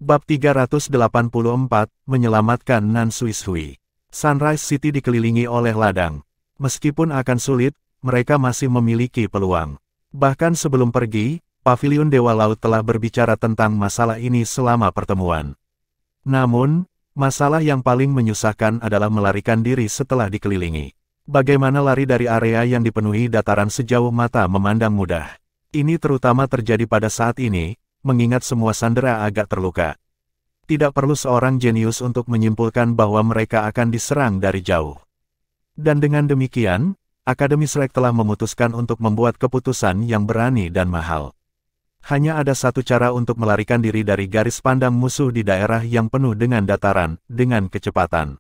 Bab 384, Menyelamatkan Nan Xuishui. Sunrise City dikelilingi oleh ladang. Meskipun akan sulit, mereka masih memiliki peluang. Bahkan sebelum pergi, Paviliun Dewa Laut telah berbicara tentang masalah ini selama pertemuan. Namun, masalah yang paling menyusahkan adalah melarikan diri setelah dikelilingi. Bagaimana lari dari area yang dipenuhi dataran sejauh mata memandang mudah? Ini terutama terjadi pada saat ini, mengingat semua sandera agak terluka. Tidak perlu seorang jenius untuk menyimpulkan bahwa mereka akan diserang dari jauh. Dan dengan demikian, Akademi Shrek telah memutuskan untuk membuat keputusan yang berani dan mahal. Hanya ada satu cara untuk melarikan diri dari garis pandang musuh di daerah yang penuh dengan dataran, dengan kecepatan.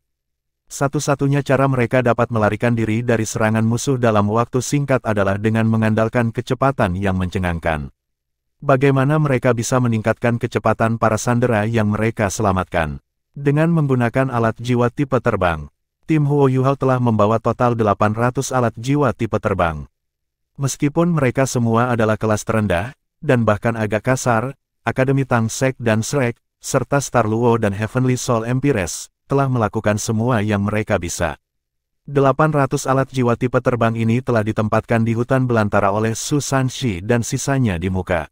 Satu-satunya cara mereka dapat melarikan diri dari serangan musuh dalam waktu singkat adalah dengan mengandalkan kecepatan yang mencengangkan. Bagaimana mereka bisa meningkatkan kecepatan para sandera yang mereka selamatkan? Dengan menggunakan alat jiwa tipe terbang. Tim Huo Yuhao telah membawa total 800 alat jiwa tipe terbang. Meskipun mereka semua adalah kelas terendah, dan bahkan agak kasar, Akademi Tang Sek dan Shrek, serta Star Luo dan Heavenly Soul Empress, telah melakukan semua yang mereka bisa. 800 alat jiwa tipe terbang ini telah ditempatkan di hutan belantara oleh Su Sanshi dan sisanya di muka.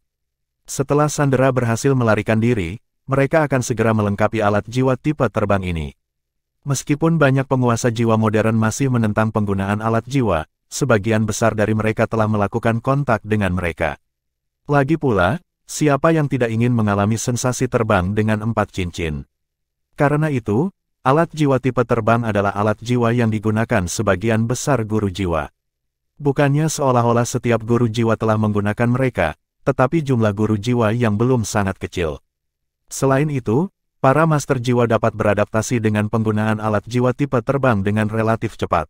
Setelah sandera berhasil melarikan diri, mereka akan segera melengkapi alat jiwa tipe terbang ini. Meskipun banyak penguasa jiwa modern masih menentang penggunaan alat jiwa, sebagian besar dari mereka telah melakukan kontak dengan mereka. Lagi pula, siapa yang tidak ingin mengalami sensasi terbang dengan 4 cincin? Karena itu, alat jiwa tipe terbang adalah alat jiwa yang digunakan sebagian besar guru jiwa. Bukannya seolah-olah setiap guru jiwa telah menggunakan mereka, tetapi jumlah guru jiwa yang belum sangat kecil. Selain itu, para master jiwa dapat beradaptasi dengan penggunaan alat jiwa tipe terbang dengan relatif cepat.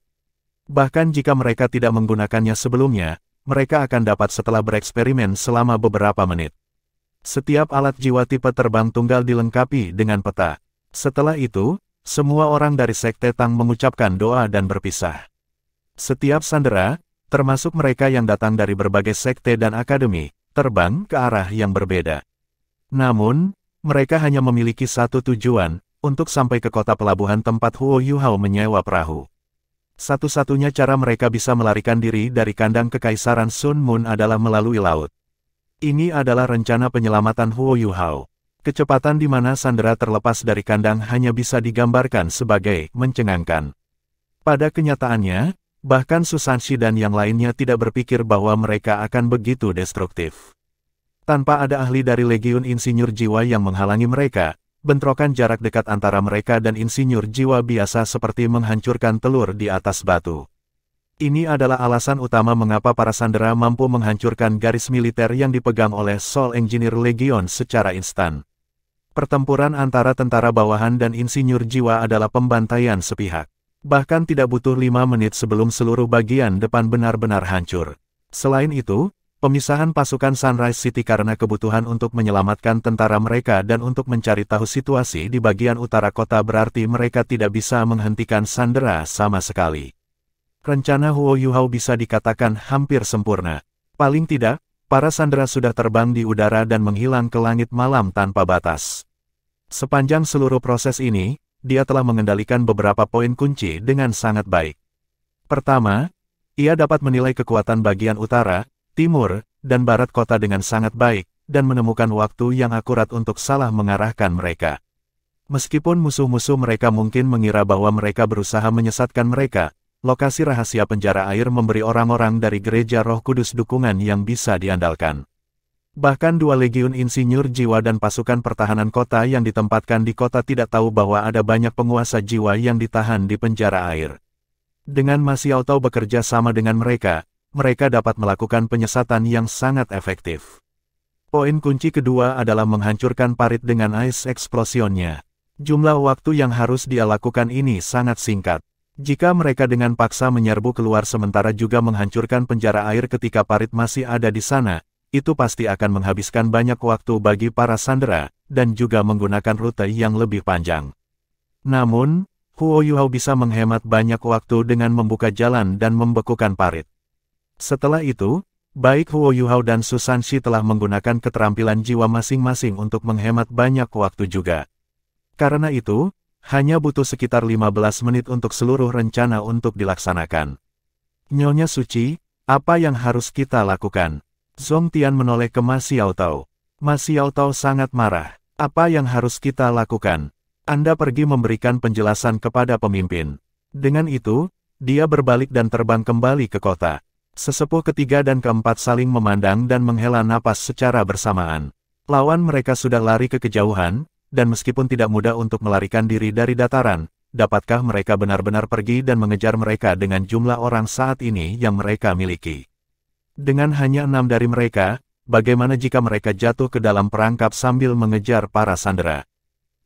Bahkan jika mereka tidak menggunakannya sebelumnya, mereka akan dapat setelah bereksperimen selama beberapa menit. Setiap alat jiwa tipe terbang tunggal dilengkapi dengan peta. Setelah itu, semua orang dari Sekte Tang mengucapkan doa dan berpisah. Setiap sandera, termasuk mereka yang datang dari berbagai sekte dan akademi, terbang ke arah yang berbeda. Namun, mereka hanya memiliki satu tujuan, untuk sampai ke kota pelabuhan tempat Huo Yuhao menyewa perahu. Satu-satunya cara mereka bisa melarikan diri dari kandang kekaisaran Sun Moon adalah melalui laut. Ini adalah rencana penyelamatan Huo Yuhao. Kecepatan di mana sandera terlepas dari kandang hanya bisa digambarkan sebagai mencengangkan. Pada kenyataannya, bahkan Su Sanshi dan yang lainnya tidak berpikir bahwa mereka akan begitu destruktif. Tanpa ada ahli dari Legiun Insinyur Jiwa yang menghalangi mereka, bentrokan jarak dekat antara mereka dan insinyur jiwa biasa seperti menghancurkan telur di atas batu. Ini adalah alasan utama mengapa para sandera mampu menghancurkan garis militer yang dipegang oleh Soul Engineer Legion secara instan. Pertempuran antara tentara bawahan dan insinyur jiwa adalah pembantaian sepihak. Bahkan tidak butuh 5 menit sebelum seluruh bagian depan benar-benar hancur. Selain itu, pemisahan pasukan Sunrise City karena kebutuhan untuk menyelamatkan tentara mereka dan untuk mencari tahu situasi di bagian utara kota berarti mereka tidak bisa menghentikan sandera sama sekali. Rencana Huo Yuhao bisa dikatakan hampir sempurna. Paling tidak, para sandera sudah terbang di udara dan menghilang ke langit malam tanpa batas. Sepanjang seluruh proses ini, dia telah mengendalikan beberapa poin kunci dengan sangat baik. Pertama, ia dapat menilai kekuatan bagian utara, timur, dan barat kota dengan sangat baik, dan menemukan waktu yang akurat untuk salah mengarahkan mereka. Meskipun musuh-musuh mereka mungkin mengira bahwa mereka berusaha menyesatkan mereka, lokasi rahasia penjara air memberi orang-orang dari Gereja Roh Kudus dukungan yang bisa diandalkan. Bahkan 2 Legiun Insinyur Jiwa dan pasukan pertahanan kota yang ditempatkan di kota tidak tahu bahwa ada banyak penguasa jiwa yang ditahan di penjara air. Dengan Ma Xiaotao bekerja sama dengan mereka, mereka dapat melakukan penyesatan yang sangat efektif. Poin kunci kedua adalah menghancurkan parit dengan Ice Explosion-nya. Jumlah waktu yang harus dia lakukan ini sangat singkat. Jika mereka dengan paksa menyerbu keluar sementara juga menghancurkan penjara air ketika parit masih ada di sana, itu pasti akan menghabiskan banyak waktu bagi para sandera, dan juga menggunakan rute yang lebih panjang. Namun, Huo Yuhao bisa menghemat banyak waktu dengan membuka jalan dan membekukan parit. Setelah itu, Baik Huo Yuhao dan Su Sanshi telah menggunakan keterampilan jiwa masing-masing untuk menghemat banyak waktu juga. Karena itu, hanya butuh sekitar 15 menit untuk seluruh rencana untuk dilaksanakan. Nyonya Suci, apa yang harus kita lakukan? Zong Tian menoleh ke Ma Xiaotao. Ma Xiaotao sangat marah. Apa yang harus kita lakukan? Anda pergi memberikan penjelasan kepada pemimpin. Dengan itu, dia berbalik dan terbang kembali ke kota. Sesepuh ketiga dan keempat saling memandang dan menghela napas secara bersamaan. Lawan mereka sudah lari ke kejauhan, dan meskipun tidak mudah untuk melarikan diri dari dataran, dapatkah mereka benar-benar pergi dan mengejar mereka dengan jumlah orang saat ini yang mereka miliki? Dengan hanya 6 dari mereka, bagaimana jika mereka jatuh ke dalam perangkap sambil mengejar para sandera?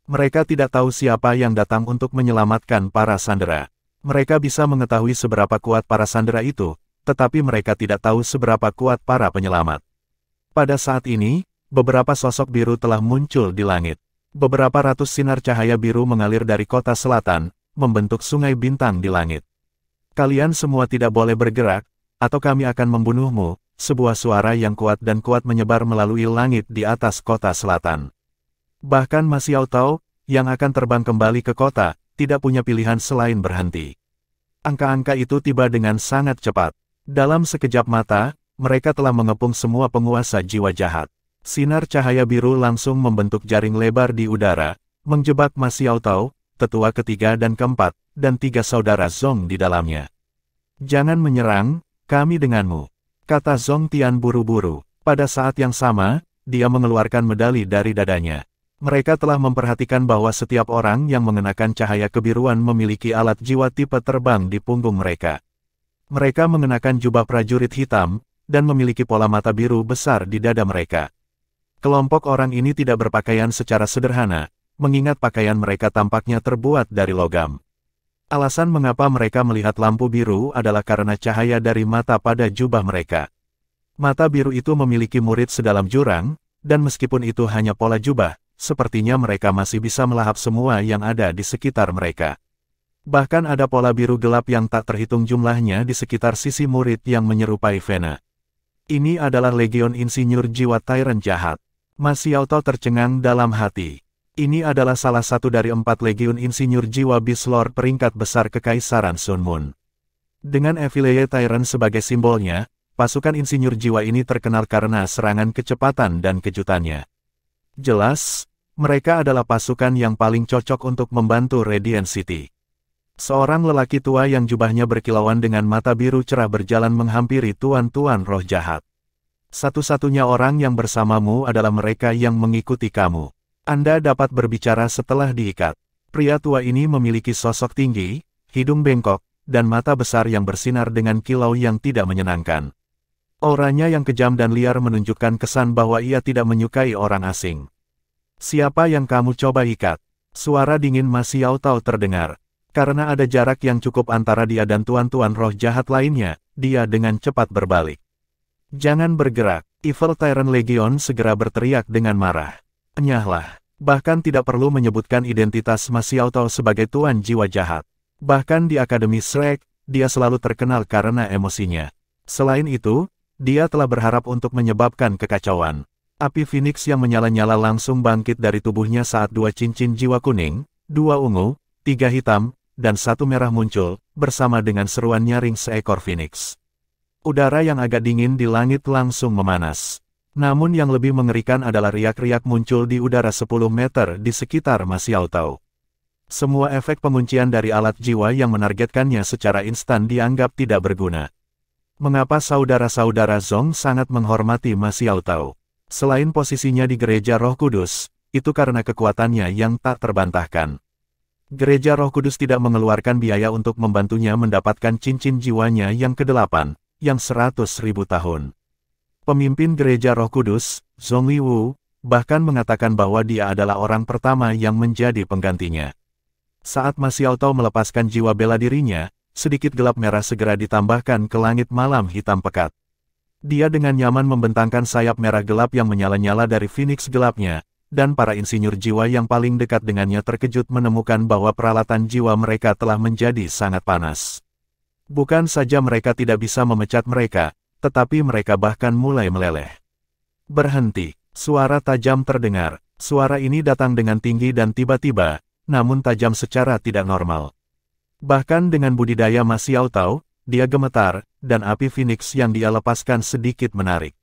Mereka tidak tahu siapa yang datang untuk menyelamatkan para sandera. Mereka bisa mengetahui seberapa kuat para sandera itu, tetapi mereka tidak tahu seberapa kuat para penyelamat. Pada saat ini, beberapa sosok biru telah muncul di langit. Beberapa ratus sinar cahaya biru mengalir dari kota selatan, membentuk sungai bintang di langit. Kalian semua tidak boleh bergerak, atau kami akan membunuhmu. Sebuah suara yang kuat dan kuat menyebar melalui langit di atas kota selatan. Bahkan Ma Xiaotao, yang akan terbang kembali ke kota, tidak punya pilihan selain berhenti. Angka-angka itu tiba dengan sangat cepat. Dalam sekejap mata, mereka telah mengepung semua penguasa jiwa jahat. Sinar cahaya biru langsung membentuk jaring lebar di udara, menjebak Ma Xiaotao, tetua ketiga dan keempat, dan 3 saudara Zong di dalamnya. Jangan menyerang, kami denganmu, kata Zong Tian buru-buru. Pada saat yang sama, dia mengeluarkan medali dari dadanya. Mereka telah memperhatikan bahwa setiap orang yang mengenakan cahaya kebiruan memiliki alat jiwa tipe terbang di punggung mereka. Mereka mengenakan jubah prajurit hitam, dan memiliki pola mata biru besar di dada mereka. Kelompok orang ini tidak berpakaian secara sederhana, mengingat pakaian mereka tampaknya terbuat dari logam. Alasan mengapa mereka melihat lampu biru adalah karena cahaya dari mata pada jubah mereka. Mata biru itu memiliki murid sedalam jurang, dan meskipun itu hanya pola jubah, sepertinya mereka masih bisa melahap semua yang ada di sekitar mereka. Bahkan ada pola biru gelap yang tak terhitung jumlahnya di sekitar sisi murid yang menyerupai vena. Ini adalah Legion Insinyur Jiwa Tyrant Jahat. Ma Xiaotao tercengang dalam hati. Ini adalah salah satu dari 4 Legion Insinyur Jiwa Beast Lord peringkat besar Kekaisaran Sun Moon. Dengan Evil Tyrant sebagai simbolnya, pasukan Insinyur Jiwa ini terkenal karena serangan kecepatan dan kejutannya. Jelas, mereka adalah pasukan yang paling cocok untuk membantu Radiant City. Seorang lelaki tua yang jubahnya berkilauan dengan mata biru cerah berjalan menghampiri tuan-tuan roh jahat. Satu-satunya orang yang bersamamu adalah mereka yang mengikuti kamu. Anda dapat berbicara setelah diikat. Pria tua ini memiliki sosok tinggi, hidung bengkok, dan mata besar yang bersinar dengan kilau yang tidak menyenangkan. Auranya yang kejam dan liar menunjukkan kesan bahwa ia tidak menyukai orang asing. Siapa yang kamu coba ikat? Suara dingin Ma Xiaotao terdengar. Karena ada jarak yang cukup antara dia dan tuan-tuan roh jahat lainnya, dia dengan cepat berbalik. Jangan bergerak, Evil Tyrant Legion segera berteriak dengan marah. Enyahlah, bahkan tidak perlu menyebutkan identitas Ma Xiaotao sebagai tuan jiwa jahat. Bahkan di Akademi Shrek, dia selalu terkenal karena emosinya. Selain itu, dia telah berharap untuk menyebabkan kekacauan. Api Phoenix yang menyala-nyala langsung bangkit dari tubuhnya saat 2 cincin jiwa kuning, 2 ungu, 3 hitam, dan 1 merah muncul, bersama dengan seruan nyaring seekor Phoenix. Udara yang agak dingin di langit langsung memanas. Namun yang lebih mengerikan adalah riak-riak muncul di udara 10 meter di sekitar Ma Xiaotao. Semua efek penguncian dari alat jiwa yang menargetkannya secara instan dianggap tidak berguna. Mengapa saudara-saudara Zong sangat menghormati Ma Xiaotao? Selain posisinya di Gereja Roh Kudus, itu karena kekuatannya yang tak terbantahkan. Gereja Roh Kudus tidak mengeluarkan biaya untuk membantunya mendapatkan cincin jiwanya yang ke-8, yang 100.000 tahun. Pemimpin Gereja Roh Kudus, Zhong Liwu, bahkan mengatakan bahwa dia adalah orang pertama yang menjadi penggantinya. Saat Ma Xiaotao melepaskan jiwa bela dirinya, sedikit gelap merah segera ditambahkan ke langit malam hitam pekat. Dia dengan nyaman membentangkan sayap merah gelap yang menyala-nyala dari Phoenix gelapnya, dan para insinyur jiwa yang paling dekat dengannya terkejut menemukan bahwa peralatan jiwa mereka telah menjadi sangat panas. Bukan saja mereka tidak bisa memecat mereka, tetapi mereka bahkan mulai meleleh. Berhenti, suara tajam terdengar. Suara ini datang dengan tinggi dan tiba-tiba, namun tajam secara tidak normal. Bahkan dengan budidaya Ma Xiaotao, dia gemetar, dan api Phoenix yang dia lepaskan sedikit menarik.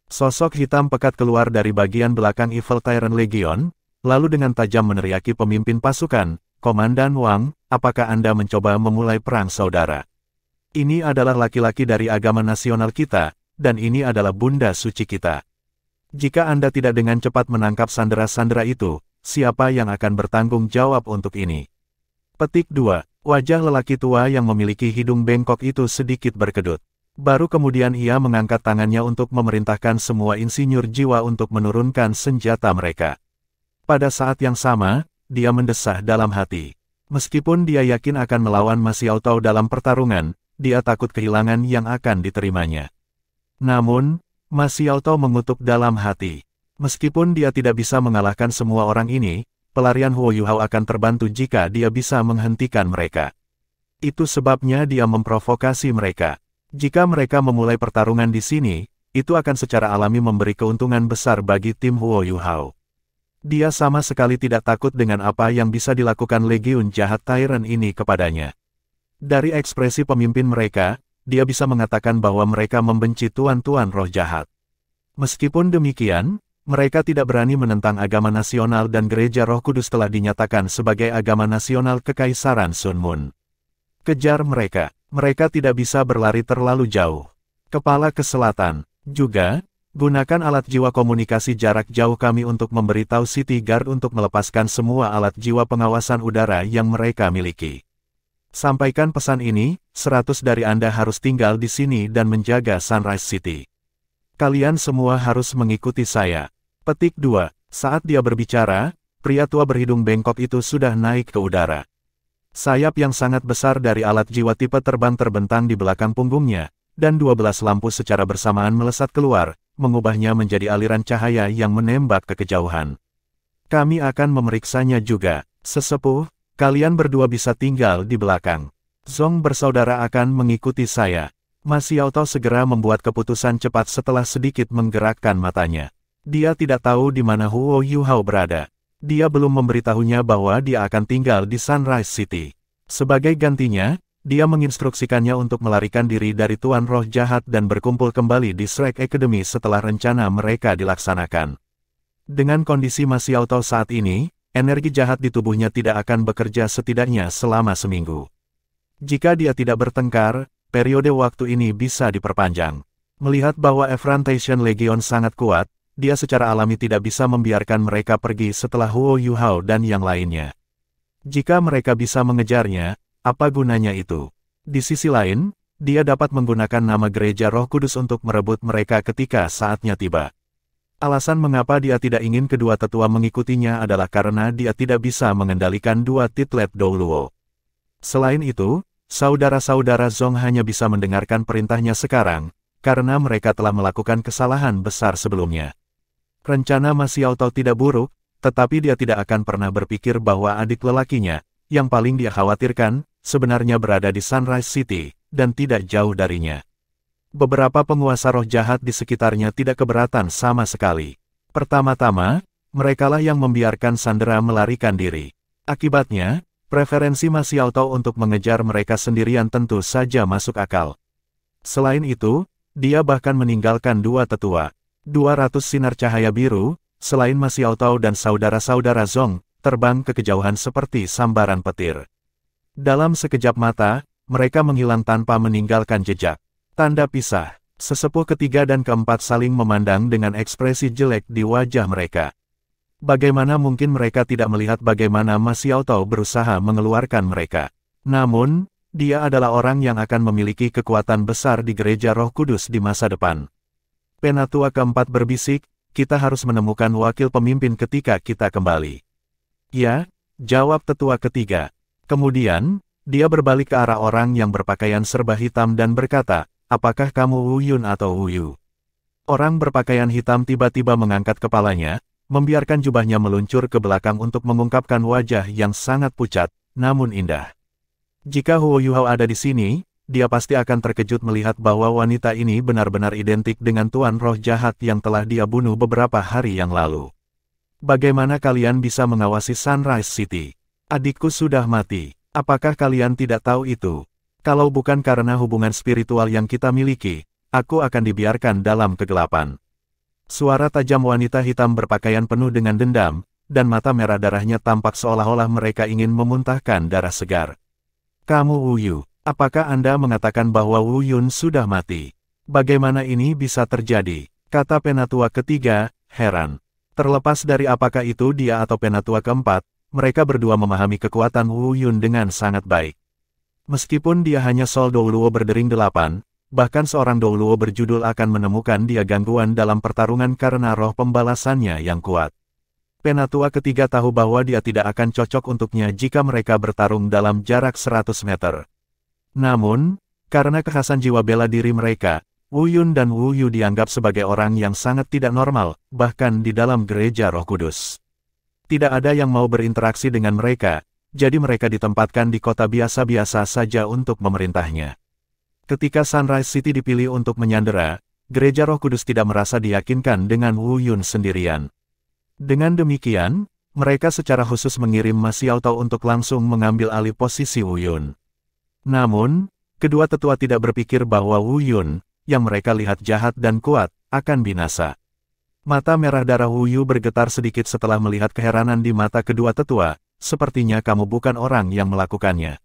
Sosok hitam pekat keluar dari bagian belakang Evil Tyrant Legion, lalu dengan tajam meneriaki pemimpin pasukan, "Komandan Wang, apakah Anda mencoba memulai perang saudara? Ini adalah laki-laki dari agama nasional kita, dan ini adalah bunda suci kita. Jika Anda tidak dengan cepat menangkap sandera-sandera itu, siapa yang akan bertanggung jawab untuk ini?" Petik 2. Wajah lelaki tua yang memiliki hidung bengkok itu sedikit berkedut. Baru kemudian ia mengangkat tangannya untuk memerintahkan semua insinyur jiwa untuk menurunkan senjata mereka. Pada saat yang sama, dia mendesah dalam hati. Meskipun dia yakin akan melawan Ma Xiaotao dalam pertarungan, dia takut kehilangan yang akan diterimanya. Namun, Ma Xiaotao mengutuk dalam hati. Meskipun dia tidak bisa mengalahkan semua orang ini, pelarian Huo Yuhao akan terbantu jika dia bisa menghentikan mereka. Itu sebabnya dia memprovokasi mereka. Jika mereka memulai pertarungan di sini, itu akan secara alami memberi keuntungan besar bagi tim Huo Yuhao. Dia sama sekali tidak takut dengan apa yang bisa dilakukan Legiun Jahat Tyrant ini kepadanya. Dari ekspresi pemimpin mereka, dia bisa mengatakan bahwa mereka membenci tuan-tuan roh jahat. Meskipun demikian, mereka tidak berani menentang agama nasional dan Gereja Roh Kudus telah dinyatakan sebagai agama nasional Kekaisaran Sun Moon. Kejar mereka. Mereka tidak bisa berlari terlalu jauh. Kepala ke selatan. Juga, gunakan alat jiwa komunikasi jarak jauh kami untuk memberitahu City Guard untuk melepaskan semua alat jiwa pengawasan udara yang mereka miliki. Sampaikan pesan ini, 100 dari Anda harus tinggal di sini dan menjaga Sunrise City. Kalian semua harus mengikuti saya. Petik 2. Saat dia berbicara, pria tua berhidung bengkok itu sudah naik ke udara. Sayap yang sangat besar dari alat jiwa tipe terbang terbentang di belakang punggungnya, dan 12 lampu secara bersamaan melesat keluar, mengubahnya menjadi aliran cahaya yang menembak ke kejauhan. Kami akan memeriksanya juga. Sesepuh, kalian berdua bisa tinggal di belakang. Zong bersaudara akan mengikuti saya. Ma Xiaotao segera membuat keputusan cepat setelah sedikit menggerakkan matanya. Dia tidak tahu di mana Huo Yuhao berada. Dia belum memberitahunya bahwa dia akan tinggal di Sunrise City. Sebagai gantinya, dia menginstruksikannya untuk melarikan diri dari Tuan Roh Jahat dan berkumpul kembali di Shrek Academy setelah rencana mereka dilaksanakan. Dengan kondisi Ma Xiaotao saat ini, energi jahat di tubuhnya tidak akan bekerja setidaknya selama seminggu. Jika dia tidak bertengkar, periode waktu ini bisa diperpanjang. Melihat bahwa Effrontation Legion sangat kuat, dia secara alami tidak bisa membiarkan mereka pergi setelah Huo Yuhao dan yang lainnya. Jika mereka bisa mengejarnya, apa gunanya itu? Di sisi lain, dia dapat menggunakan nama Gereja Roh Kudus untuk merebut mereka ketika saatnya tiba. Alasan mengapa dia tidak ingin kedua tetua mengikutinya adalah karena dia tidak bisa mengendalikan dua titlet Douluo. Selain itu, saudara-saudara Zong hanya bisa mendengarkan perintahnya sekarang, karena mereka telah melakukan kesalahan besar sebelumnya. Rencana Ma Xiaotao tidak buruk, tetapi dia tidak akan pernah berpikir bahwa adik lelakinya, yang paling dia khawatirkan, sebenarnya berada di Sunrise City, dan tidak jauh darinya. Beberapa penguasa roh jahat di sekitarnya tidak keberatan sama sekali. Pertama-tama, merekalah yang membiarkan sandera melarikan diri. Akibatnya, preferensi Ma Xiaotao untuk mengejar mereka sendirian tentu saja masuk akal. Selain itu, dia bahkan meninggalkan dua tetua. 200 sinar cahaya biru, selain Ma Xiaotao dan saudara-saudara Zong, terbang ke kejauhan seperti sambaran petir. Dalam sekejap mata, mereka menghilang tanpa meninggalkan jejak. Tanda pisah. Sesepuh ketiga dan keempat saling memandang dengan ekspresi jelek di wajah mereka. Bagaimana mungkin mereka tidak melihat bagaimana Ma Xiaotao berusaha mengeluarkan mereka? Namun, dia adalah orang yang akan memiliki kekuatan besar di Gereja Roh Kudus di masa depan. Penatua keempat berbisik, kita harus menemukan wakil pemimpin ketika kita kembali. Ya, jawab tetua ketiga. Kemudian, dia berbalik ke arah orang yang berpakaian serba hitam dan berkata, apakah kamu Wu Yun atau Wu Yu? Orang berpakaian hitam tiba-tiba mengangkat kepalanya, membiarkan jubahnya meluncur ke belakang untuk mengungkapkan wajah yang sangat pucat, namun indah. Jika Huo Yuhao ada di sini, dia pasti akan terkejut melihat bahwa wanita ini benar-benar identik dengan tuan roh jahat yang telah dia bunuh beberapa hari yang lalu. Bagaimana kalian bisa mengawasi Sunrise City? Adikku sudah mati. Apakah kalian tidak tahu itu? Kalau bukan karena hubungan spiritual yang kita miliki, aku akan dibiarkan dalam kegelapan. Suara tajam wanita hitam berpakaian penuh dengan dendam, dan mata merah darahnya tampak seolah-olah mereka ingin memuntahkan darah segar. Kamu Wu Yu. Apakah Anda mengatakan bahwa Wu Yun sudah mati? Bagaimana ini bisa terjadi? Kata penatua ketiga, heran. Terlepas dari apakah itu dia atau penatua keempat, mereka berdua memahami kekuatan Wu Yun dengan sangat baik. Meskipun dia hanya Sol Douluo berdering 8, bahkan seorang Douluo berjudul akan menemukan dia gangguan dalam pertarungan karena roh pembalasannya yang kuat. Penatua ketiga tahu bahwa dia tidak akan cocok untuknya jika mereka bertarung dalam jarak 100 meter. Namun, karena kekhasan jiwa bela diri mereka, Wu Yun dan Wu Yu dianggap sebagai orang yang sangat tidak normal, bahkan di dalam gereja Roh Kudus. Tidak ada yang mau berinteraksi dengan mereka, jadi mereka ditempatkan di kota biasa-biasa saja untuk memerintahnya. Ketika Sunrise City dipilih untuk menyandera, gereja Roh Kudus tidak merasa diyakinkan dengan Wu Yun sendirian. Dengan demikian, mereka secara khusus mengirim Ma Xiao Tao untuk langsung mengambil alih posisi Wu Yun. Namun, kedua tetua tidak berpikir bahwa Wu Yun, yang mereka lihat jahat dan kuat, akan binasa. Mata merah darah Wu Yu bergetar sedikit setelah melihat keheranan di mata kedua tetua, sepertinya kamu bukan orang yang melakukannya.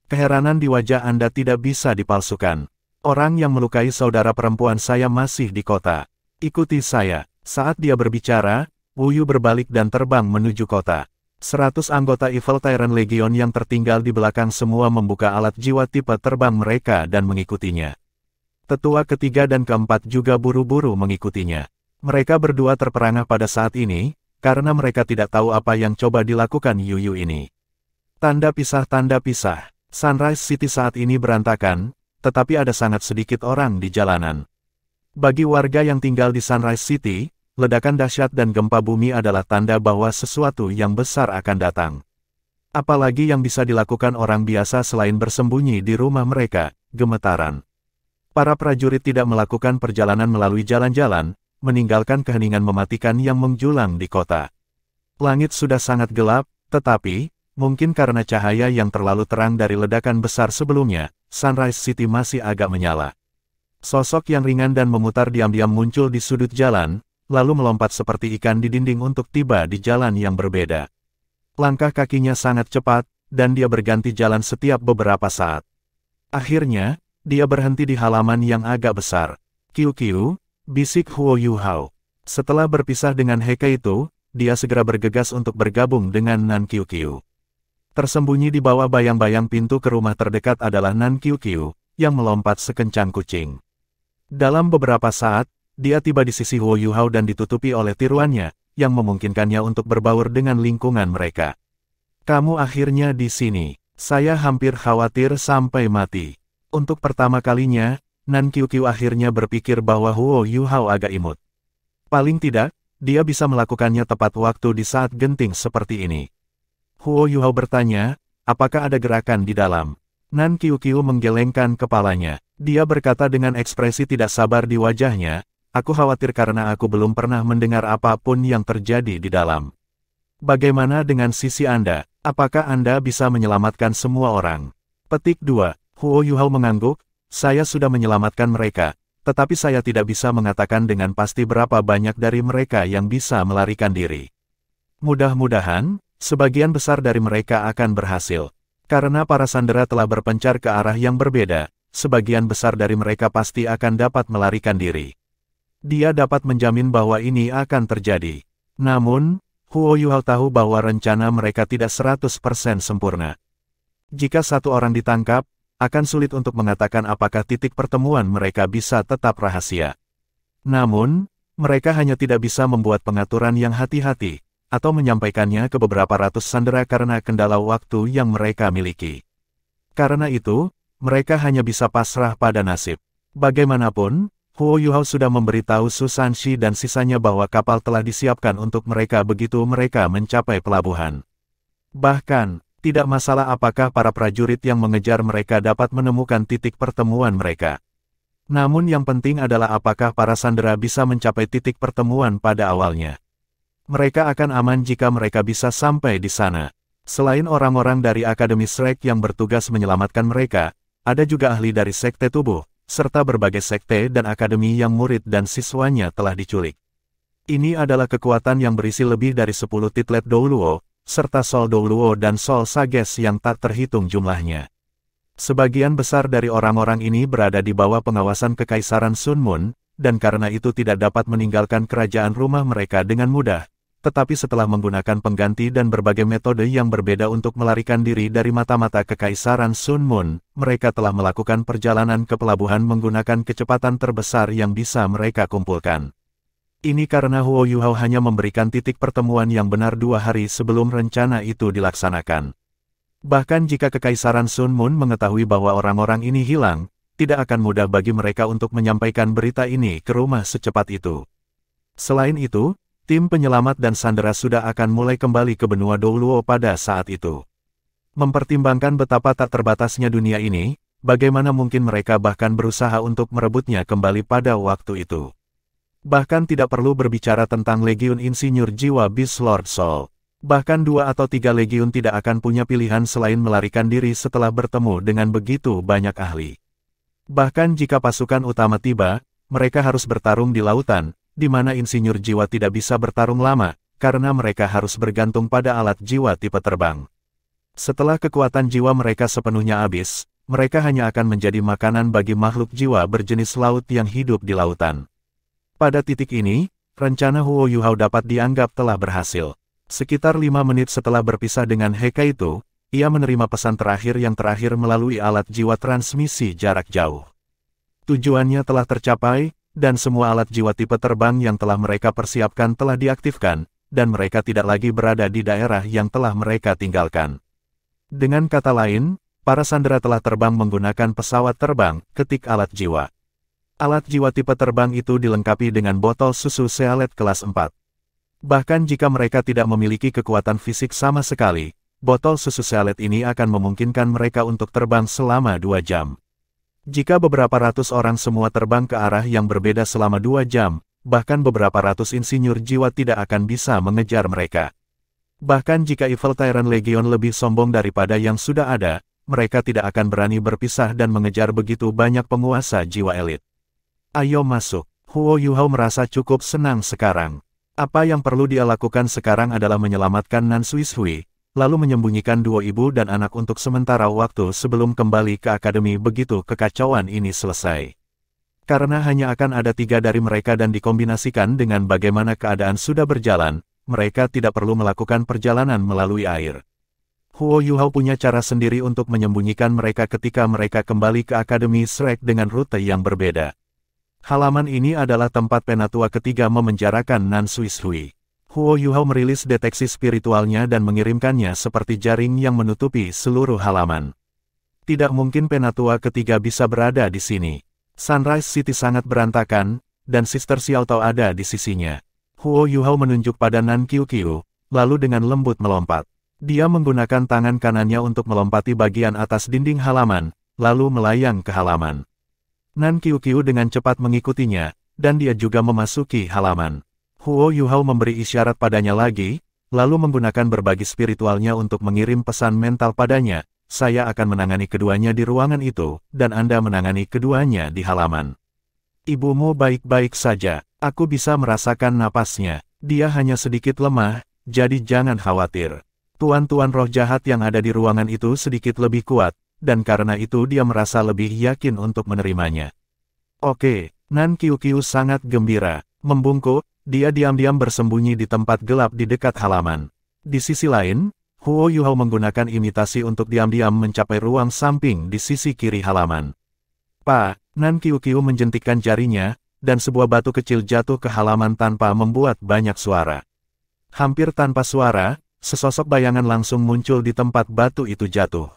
Keheranan di wajah Anda tidak bisa dipalsukan. Orang yang melukai saudara perempuan saya masih di kota. Ikuti saya. Saat dia berbicara, Wu Yu berbalik dan terbang menuju kota. 100 anggota Evil Tyrant Legion yang tertinggal di belakang semua membuka alat jiwa tipe terbang mereka dan mengikutinya. Tetua ketiga dan keempat juga buru-buru mengikutinya. Mereka berdua terperangah pada saat ini, karena mereka tidak tahu apa yang coba dilakukan Yu Yu ini. Tanda pisah. Sunrise City saat ini berantakan, tetapi ada sangat sedikit orang di jalanan. Bagi warga yang tinggal di Sunrise City, ledakan dahsyat dan gempa bumi adalah tanda bahwa sesuatu yang besar akan datang. Apalagi yang bisa dilakukan orang biasa selain bersembunyi di rumah mereka, gemetaran. Para prajurit tidak melakukan perjalanan melalui jalan-jalan, meninggalkan keheningan mematikan yang menjulang di kota. Langit sudah sangat gelap, tetapi, mungkin karena cahaya yang terlalu terang dari ledakan besar sebelumnya, Sunrise City masih agak menyala. Sosok yang ringan dan memutar diam-diam muncul di sudut jalan, lalu melompat seperti ikan di dinding untuk tiba di jalan yang berbeda. Langkah kakinya sangat cepat, dan dia berganti jalan setiap beberapa saat. Akhirnya, dia berhenti di halaman yang agak besar. "Kiu, bisik Huo Yu Hao." Setelah berpisah dengan Heke itu, dia segera bergegas untuk bergabung dengan Nan Kiu. Tersembunyi di bawah bayang-bayang pintu ke rumah terdekat adalah Nan Kiu, yang melompat sekencang kucing. Dalam beberapa saat, dia tiba di sisi Huo Yu Hao dan ditutupi oleh tiruannya, yang memungkinkannya untuk berbaur dengan lingkungan mereka. "Kamu akhirnya di sini. Saya hampir khawatir sampai mati." Untuk pertama kalinya, Nan Kiu akhirnya berpikir bahwa Huo Yu Hao agak imut. Paling tidak, dia bisa melakukannya tepat waktu di saat genting seperti ini. Huo Yu Hao bertanya, apakah ada gerakan di dalam? Nan Kiu menggelengkan kepalanya. Dia berkata dengan ekspresi tidak sabar di wajahnya, "Aku khawatir karena aku belum pernah mendengar apapun yang terjadi di dalam." "Bagaimana dengan sisi Anda? Apakah Anda bisa menyelamatkan semua orang?" Petik 2. Huo Yu Hao mengangguk, "Saya sudah menyelamatkan mereka, tetapi saya tidak bisa mengatakan dengan pasti berapa banyak dari mereka yang bisa melarikan diri. Mudah-mudahan, sebagian besar dari mereka akan berhasil. Karena para sandera telah berpencar ke arah yang berbeda, sebagian besar dari mereka pasti akan dapat melarikan diri." Dia dapat menjamin bahwa ini akan terjadi. Namun, Huo Yu Hao tahu bahwa rencana mereka tidak 100% sempurna. Jika satu orang ditangkap, akan sulit untuk mengatakan apakah titik pertemuan mereka bisa tetap rahasia. Namun, mereka hanya tidak bisa membuat pengaturan yang hati-hati, atau menyampaikannya ke beberapa ratus sandera karena kendala waktu yang mereka miliki. Karena itu, mereka hanya bisa pasrah pada nasib. Bagaimanapun, Huo Yu Hao sudah memberitahu Su Sanshi dan sisanya bahwa kapal telah disiapkan untuk mereka begitu mereka mencapai pelabuhan. Bahkan, Tidak masalah apakah para prajurit yang mengejar mereka dapat menemukan titik pertemuan mereka. Namun yang penting adalah apakah para sandera bisa mencapai titik pertemuan pada awalnya. Mereka akan aman jika mereka bisa sampai di sana. Selain orang-orang dari Akademi Shrek yang bertugas menyelamatkan mereka, ada juga ahli dari Sekte Tubuh, serta berbagai sekte dan akademi yang murid dan siswanya telah diculik. Ini adalah kekuatan yang berisi lebih dari 10 titlet Douluo, serta Sol Douluo dan Sol Sages yang tak terhitung jumlahnya. Sebagian besar dari orang-orang ini berada di bawah pengawasan Kekaisaran Sun Moon, dan karena itu tidak dapat meninggalkan kerajaan rumah mereka dengan mudah. Tetapi setelah menggunakan pengganti dan berbagai metode yang berbeda untuk melarikan diri dari mata-mata Kekaisaran Sun Moon, mereka telah melakukan perjalanan ke pelabuhan menggunakan kecepatan terbesar yang bisa mereka kumpulkan. Ini karena Huo Yuhao hanya memberikan titik pertemuan yang benar 2 hari sebelum rencana itu dilaksanakan. Bahkan jika Kekaisaran Sun Moon mengetahui bahwa orang-orang ini hilang, tidak akan mudah bagi mereka untuk menyampaikan berita ini ke rumah secepat itu. Selain itu, tim penyelamat dan sandera sudah akan mulai kembali ke benua Douluo pada saat itu. Mempertimbangkan betapa tak terbatasnya dunia ini, bagaimana mungkin mereka bahkan berusaha untuk merebutnya kembali pada waktu itu. Bahkan tidak perlu berbicara tentang Legiun Insinyur Jiwa Beast Lord Sol. Bahkan 2 atau 3 legiun tidak akan punya pilihan selain melarikan diri setelah bertemu dengan begitu banyak ahli. Bahkan jika pasukan utama tiba, mereka harus bertarung di lautan, di mana insinyur jiwa tidak bisa bertarung lama, karena mereka harus bergantung pada alat jiwa tipe terbang. Setelah kekuatan jiwa mereka sepenuhnya habis, mereka hanya akan menjadi makanan bagi makhluk jiwa berjenis laut yang hidup di lautan. Pada titik ini, rencana Huo Yuhao dapat dianggap telah berhasil. Sekitar 5 menit setelah berpisah dengan Heka itu, ia menerima pesan terakhir yang terakhir melalui alat jiwa transmisi jarak jauh. Tujuannya telah tercapai, dan semua alat jiwa tipe terbang yang telah mereka persiapkan telah diaktifkan, dan mereka tidak lagi berada di daerah yang telah mereka tinggalkan. Dengan kata lain, para sandera telah terbang menggunakan pesawat terbang, ketik alat jiwa. Alat jiwa tipe terbang itu dilengkapi dengan botol susu Sealet kelas 4. Bahkan jika mereka tidak memiliki kekuatan fisik sama sekali, botol susu Sealet ini akan memungkinkan mereka untuk terbang selama 2 jam. Jika beberapa ratus orang semua terbang ke arah yang berbeda selama 2 jam, bahkan beberapa ratus insinyur jiwa tidak akan bisa mengejar mereka. Bahkan jika Evil Tyrant Legion lebih sombong daripada yang sudah ada, mereka tidak akan berani berpisah dan mengejar begitu banyak penguasa jiwa elit. Ayo masuk. Huo Yuhao merasa cukup senang sekarang. Apa yang perlu dia lakukan sekarang adalah menyelamatkan Nan Suishui, lalu menyembunyikan 2 ibu dan anak untuk sementara waktu sebelum kembali ke akademi begitu kekacauan ini selesai. Karena hanya akan ada 3 dari mereka dan dikombinasikan dengan bagaimana keadaan sudah berjalan, mereka tidak perlu melakukan perjalanan melalui air. Huo Yuhao punya cara sendiri untuk menyembunyikan mereka ketika mereka kembali ke Akademi Shrek dengan rute yang berbeda. Halaman ini adalah tempat penatua ketiga memenjarakan Nan Suishui. Huo Yuhao merilis deteksi spiritualnya dan mengirimkannya seperti jaring yang menutupi seluruh halaman. Tidak mungkin penatua ketiga bisa berada di sini. Sunrise City sangat berantakan, dan Sister Xiao Tao ada di sisinya. Huo Yuhao menunjuk pada Nan Qiuqiu, lalu dengan lembut melompat. Dia menggunakan tangan kanannya untuk melompati bagian atas dinding halaman, lalu melayang ke halaman. Nan Qiuqiu dengan cepat mengikutinya, dan dia juga memasuki halaman. Huo Yuhao memberi isyarat padanya lagi, lalu menggunakan berbagi spiritualnya untuk mengirim pesan mental padanya, saya akan menangani keduanya di ruangan itu, dan Anda menangani keduanya di halaman. Ibumu baik-baik saja, aku bisa merasakan napasnya, dia hanya sedikit lemah, jadi jangan khawatir. Tuan-tuan roh jahat yang ada di ruangan itu sedikit lebih kuat, dan karena itu dia merasa lebih yakin untuk menerimanya. Oke, Nan Qiuqiu sangat gembira. Membungkuk, dia diam-diam bersembunyi di tempat gelap di dekat halaman. Di sisi lain, Huo Yuhao menggunakan imitasi untuk diam-diam mencapai ruang samping di sisi kiri halaman. Pak, Nan Qiuqiu menjentikkan jarinya, dan sebuah batu kecil jatuh ke halaman tanpa membuat banyak suara. Hampir tanpa suara, sesosok bayangan langsung muncul di tempat batu itu jatuh.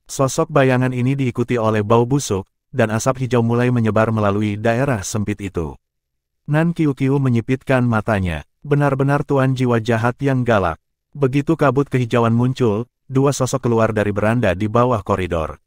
Sosok bayangan ini diikuti oleh bau busuk, dan asap hijau mulai menyebar melalui daerah sempit itu. Nan Qiuqiu menyipitkan matanya, benar-benar tuan jiwa jahat yang galak. Begitu kabut kehijauan muncul, dua sosok keluar dari beranda di bawah koridor.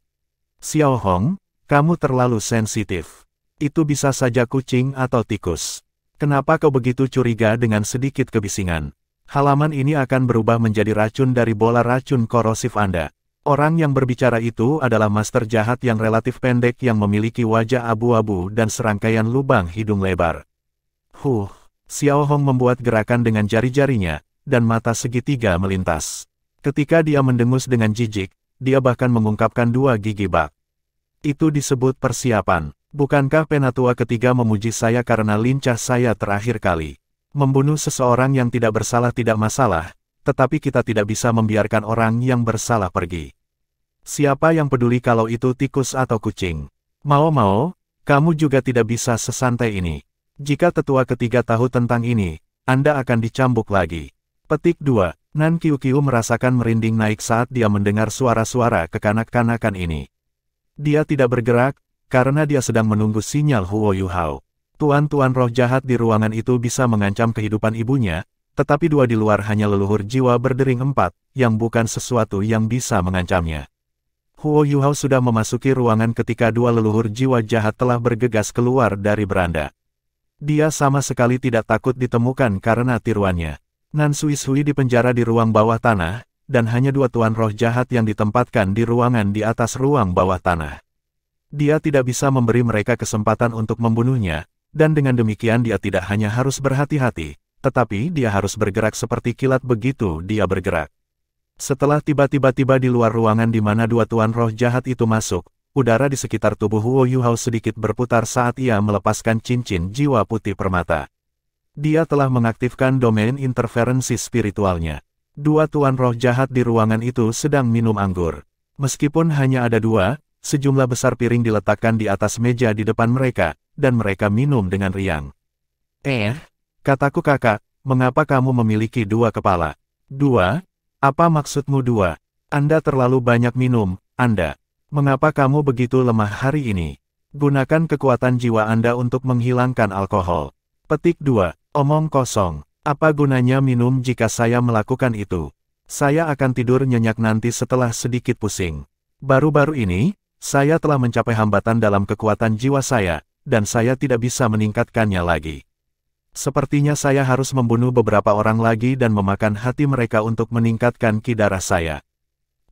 Xiao Hong, kamu terlalu sensitif. Itu bisa saja kucing atau tikus. Kenapa kau begitu curiga dengan sedikit kebisingan? Halaman ini akan berubah menjadi racun dari bola racun korosif Anda. Orang yang berbicara itu adalah master jahat yang relatif pendek yang memiliki wajah abu-abu dan serangkaian lubang hidung lebar. Xiao Hong membuat gerakan dengan jari-jarinya, dan mata segitiga melintas. Ketika dia mendengus dengan jijik, dia bahkan mengungkapkan dua gigi bak. Itu disebut persiapan. Bukankah penatua ketiga memuji saya karena lincah saya terakhir kali? Membunuh seseorang yang tidak bersalah tidak masalah, tetapi kita tidak bisa membiarkan orang yang bersalah pergi. Siapa yang peduli kalau itu tikus atau kucing? Mau, kamu juga tidak bisa sesantai ini. Jika tetua ketiga tahu tentang ini, Anda akan dicambuk lagi. Petik 2. Nan Qiuqiu merasakan merinding naik saat dia mendengar suara-suara kekanak-kanakan ini. Dia tidak bergerak, karena dia sedang menunggu sinyal Huo Yuhao. Tuan-tuan roh jahat di ruangan itu bisa mengancam kehidupan ibunya, tetapi dua di luar hanya leluhur jiwa berdering 4, yang bukan sesuatu yang bisa mengancamnya. Huo Yuhao sudah memasuki ruangan ketika dua leluhur jiwa jahat telah bergegas keluar dari beranda. Dia sama sekali tidak takut ditemukan karena tiruannya. Nan Suishui dipenjara di ruang bawah tanah, dan hanya dua tuan roh jahat yang ditempatkan di ruangan di atas ruang bawah tanah. Dia tidak bisa memberi mereka kesempatan untuk membunuhnya, dan dengan demikian dia tidak hanya harus berhati-hati, tetapi dia harus bergerak seperti kilat begitu dia bergerak. Setelah tiba-tiba di luar ruangan di mana dua tuan roh jahat itu masuk, udara di sekitar tubuh Huo Yuhao sedikit berputar saat ia melepaskan cincin jiwa putih permata. Dia telah mengaktifkan domain interferensi spiritualnya. Dua tuan roh jahat di ruangan itu sedang minum anggur. Meskipun hanya ada dua, sejumlah besar piring diletakkan di atas meja di depan mereka, dan mereka minum dengan riang. Kataku kakak, mengapa kamu memiliki dua kepala? Dua? Apa maksudmu dua? Anda terlalu banyak minum, Anda. Mengapa kamu begitu lemah hari ini? Gunakan kekuatan jiwa Anda untuk menghilangkan alkohol. Petik 2. Omong kosong. Apa gunanya minum jika saya melakukan itu? Saya akan tidur nyenyak nanti setelah sedikit pusing. Baru-baru ini, saya telah mencapai hambatan dalam kekuatan jiwa saya, dan saya tidak bisa meningkatkannya lagi. Sepertinya saya harus membunuh beberapa orang lagi dan memakan hati mereka untuk meningkatkan ki darah saya.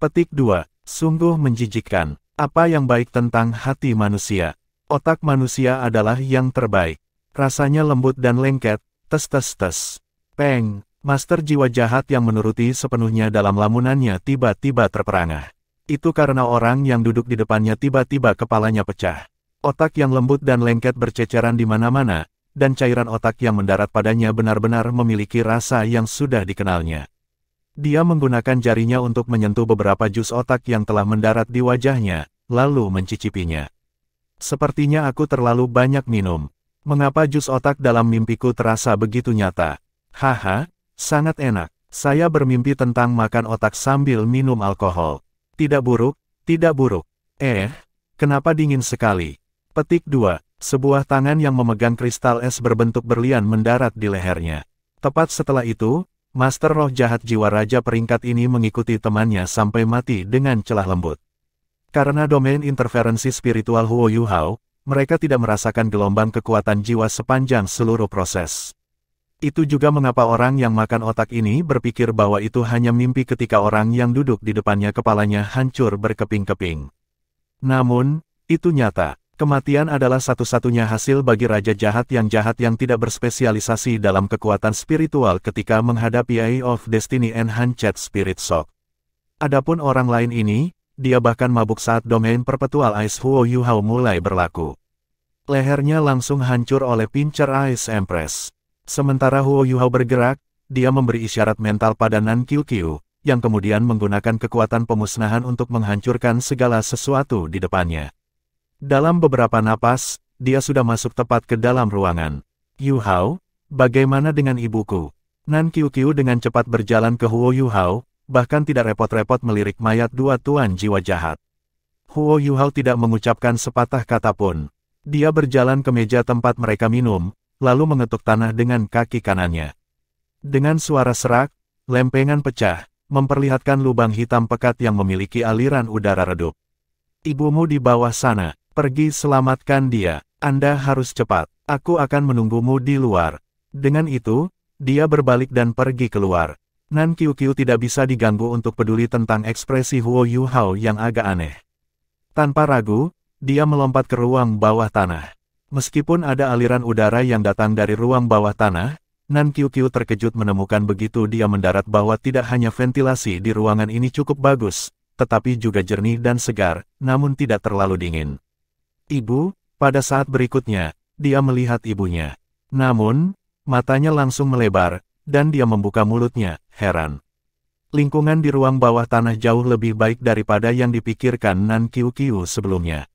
Petik 2. Sungguh menjijikkan. Apa yang baik tentang hati manusia? Otak manusia adalah yang terbaik. Rasanya lembut dan lengket, tes. Peng, master jiwa jahat yang menuruti sepenuhnya dalam lamunannya tiba-tiba terperangah. Itu karena orang yang duduk di depannya tiba-tiba kepalanya pecah. Otak yang lembut dan lengket berceceran di mana-mana, dan cairan otak yang mendarat padanya benar-benar memiliki rasa yang sudah dikenalnya. Dia menggunakan jarinya untuk menyentuh beberapa jus otak yang telah mendarat di wajahnya, lalu mencicipinya. Sepertinya aku terlalu banyak minum. Mengapa jus otak dalam mimpiku terasa begitu nyata? Haha, sangat enak. Saya bermimpi tentang makan otak sambil minum alkohol. Tidak buruk, tidak buruk. Kenapa dingin sekali? Petik 2. Sebuah tangan yang memegang kristal es berbentuk berlian mendarat di lehernya. Tepat setelah itu, Master Roh Jahat Jiwa Raja peringkat ini mengikuti temannya sampai mati dengan celah lembut. Karena domain interferensi spiritual Huo Yuhao, mereka tidak merasakan gelombang kekuatan jiwa sepanjang seluruh proses. Itu juga mengapa orang yang makan otak ini berpikir bahwa itu hanya mimpi ketika orang yang duduk di depannya kepalanya hancur berkeping-keping. Namun, itu nyata. Kematian adalah satu-satunya hasil bagi Raja Jahat yang tidak berspesialisasi dalam kekuatan spiritual ketika menghadapi Eye of Destiny Enhanced Spirit Shock. Adapun orang lain ini, dia bahkan mabuk saat domain perpetual Ice Huo Yuhao mulai berlaku. Lehernya langsung hancur oleh pincer Ice Empress. Sementara Huo Yuhao bergerak, dia memberi isyarat mental pada Nan Qiuqiu, yang kemudian menggunakan kekuatan pemusnahan untuk menghancurkan segala sesuatu di depannya. Dalam beberapa napas, dia sudah masuk tepat ke dalam ruangan. Yuhao, bagaimana dengan ibuku? Nan Qiuqiu dengan cepat berjalan ke Huo Yuhao, bahkan tidak repot-repot melirik mayat dua tuan jiwa jahat. Huo Yuhao tidak mengucapkan sepatah kata pun. Dia berjalan ke meja tempat mereka minum, lalu mengetuk tanah dengan kaki kanannya. Dengan suara serak, lempengan pecah, memperlihatkan lubang hitam pekat yang memiliki aliran udara redup. Ibumu di bawah sana, pergi selamatkan dia, Anda harus cepat, aku akan menunggumu di luar. Dengan itu, dia berbalik dan pergi keluar. Nan Qiuqiu tidak bisa diganggu untuk peduli tentang ekspresi Huo Yuhao yang agak aneh. Tanpa ragu, dia melompat ke ruang bawah tanah. Meskipun ada aliran udara yang datang dari ruang bawah tanah, Nan Qiuqiu terkejut menemukan begitu dia mendarat bahwa tidak hanya ventilasi di ruangan ini cukup bagus, tetapi juga jernih dan segar, namun tidak terlalu dingin. Ibu, pada saat berikutnya, dia melihat ibunya. Namun, matanya langsung melebar, dan dia membuka mulutnya, heran. Lingkungan di ruang bawah tanah jauh lebih baik daripada yang dipikirkan Nan Qiuqiu sebelumnya.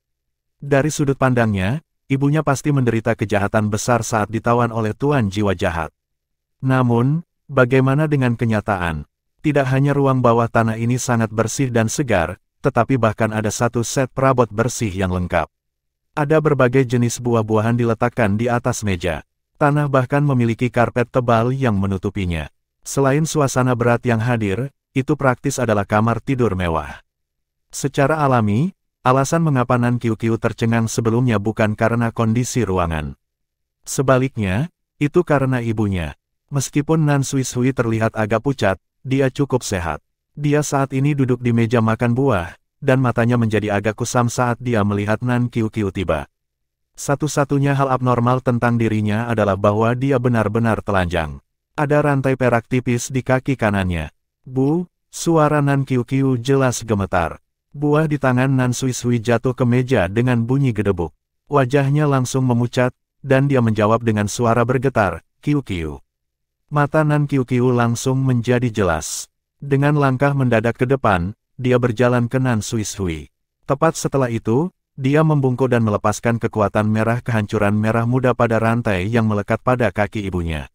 Dari sudut pandangnya, ibunya pasti menderita kejahatan besar saat ditawan oleh tuan jiwa jahat. Namun, bagaimana dengan kenyataan? Tidak hanya ruang bawah tanah ini sangat bersih dan segar, tetapi bahkan ada satu set perabot bersih yang lengkap. Ada berbagai jenis buah-buahan diletakkan di atas meja. Tanah bahkan memiliki karpet tebal yang menutupinya. Selain suasana berat yang hadir, itu praktis adalah kamar tidur mewah. Secara alami, alasan mengapa Nan Qiuqiu tercengang sebelumnya bukan karena kondisi ruangan. Sebaliknya, itu karena ibunya. Meskipun Nan Suishui terlihat agak pucat, dia cukup sehat. Dia saat ini duduk di meja makan buah, dan matanya menjadi agak kusam saat dia melihat Nan Qiuqiu tiba. Satu-satunya hal abnormal tentang dirinya adalah bahwa dia benar-benar telanjang. Ada rantai perak tipis di kaki kanannya. Bu, suara Nan Qiuqiu jelas gemetar. Buah di tangan Nan Suishui jatuh ke meja dengan bunyi gedebuk. Wajahnya langsung memucat, dan dia menjawab dengan suara bergetar, Qiuqiu. Mata Nan Qiuqiu langsung menjadi jelas. Dengan langkah mendadak ke depan, dia berjalan ke Nan Suishui. Tepat setelah itu, dia membungkuk dan melepaskan kekuatan merah kehancuran merah muda pada rantai yang melekat pada kaki ibunya.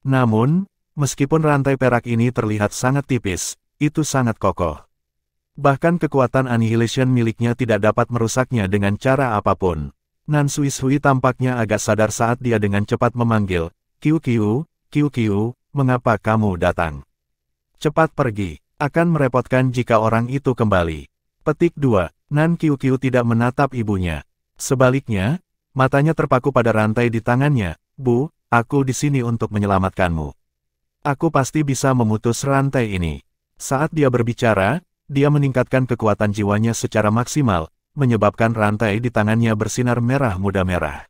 Namun, meskipun rantai perak ini terlihat sangat tipis, itu sangat kokoh. Bahkan kekuatan annihilation miliknya tidak dapat merusaknya dengan cara apapun. Nan Suishui tampaknya agak sadar saat dia dengan cepat memanggil, Qiuqiu, Qiuqiu, mengapa kamu datang? Cepat pergi, akan merepotkan jika orang itu kembali. Petik 2. Nan Qiuqiu tidak menatap ibunya. Sebaliknya, matanya terpaku pada rantai di tangannya. Bu, aku di sini untuk menyelamatkanmu. Aku pasti bisa memutus rantai ini. Saat dia berbicara, dia meningkatkan kekuatan jiwanya secara maksimal, menyebabkan rantai di tangannya bersinar merah muda merah.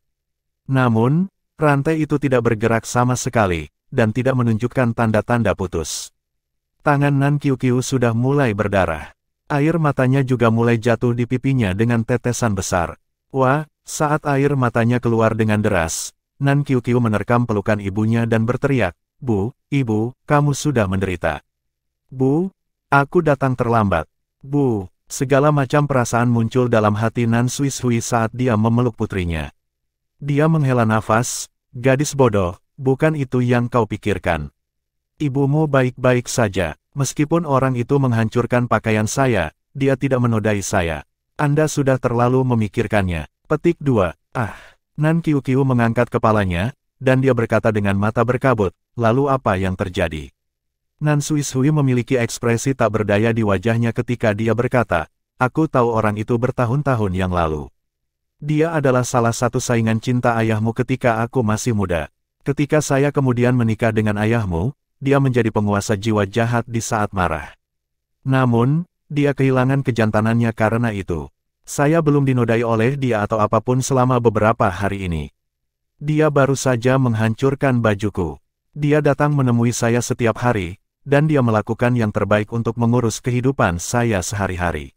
Namun, rantai itu tidak bergerak sama sekali, dan tidak menunjukkan tanda-tanda putus. Tangan Nan Qiuqiu sudah mulai berdarah. Air matanya juga mulai jatuh di pipinya dengan tetesan besar. Wah, saat air matanya keluar dengan deras, Nan Qiuqiu menerkam pelukan ibunya dan berteriak, Bu, ibu, kamu sudah menderita. Bu, aku datang terlambat. Bu, segala macam perasaan muncul dalam hati Nan Suishui saat dia memeluk putrinya. Dia menghela nafas, gadis bodoh, bukan itu yang kau pikirkan. Ibumu baik-baik saja. Meskipun orang itu menghancurkan pakaian saya, dia tidak menodai saya. Anda sudah terlalu memikirkannya. Petik 2. Nan Qiuqiu mengangkat kepalanya, dan dia berkata dengan mata berkabut, lalu apa yang terjadi? Nan Suishui memiliki ekspresi tak berdaya di wajahnya ketika dia berkata, aku tahu orang itu bertahun-tahun yang lalu. Dia adalah salah satu saingan cinta ayahmu ketika aku masih muda. Ketika saya kemudian menikah dengan ayahmu, dia menjadi penguasa jiwa jahat di saat marah. Namun, dia kehilangan kejantanannya karena itu. Saya belum dinodai oleh dia atau apapun selama beberapa hari ini. Dia baru saja menghancurkan bajuku. Dia datang menemui saya setiap hari, dan dia melakukan yang terbaik untuk mengurus kehidupan saya sehari-hari.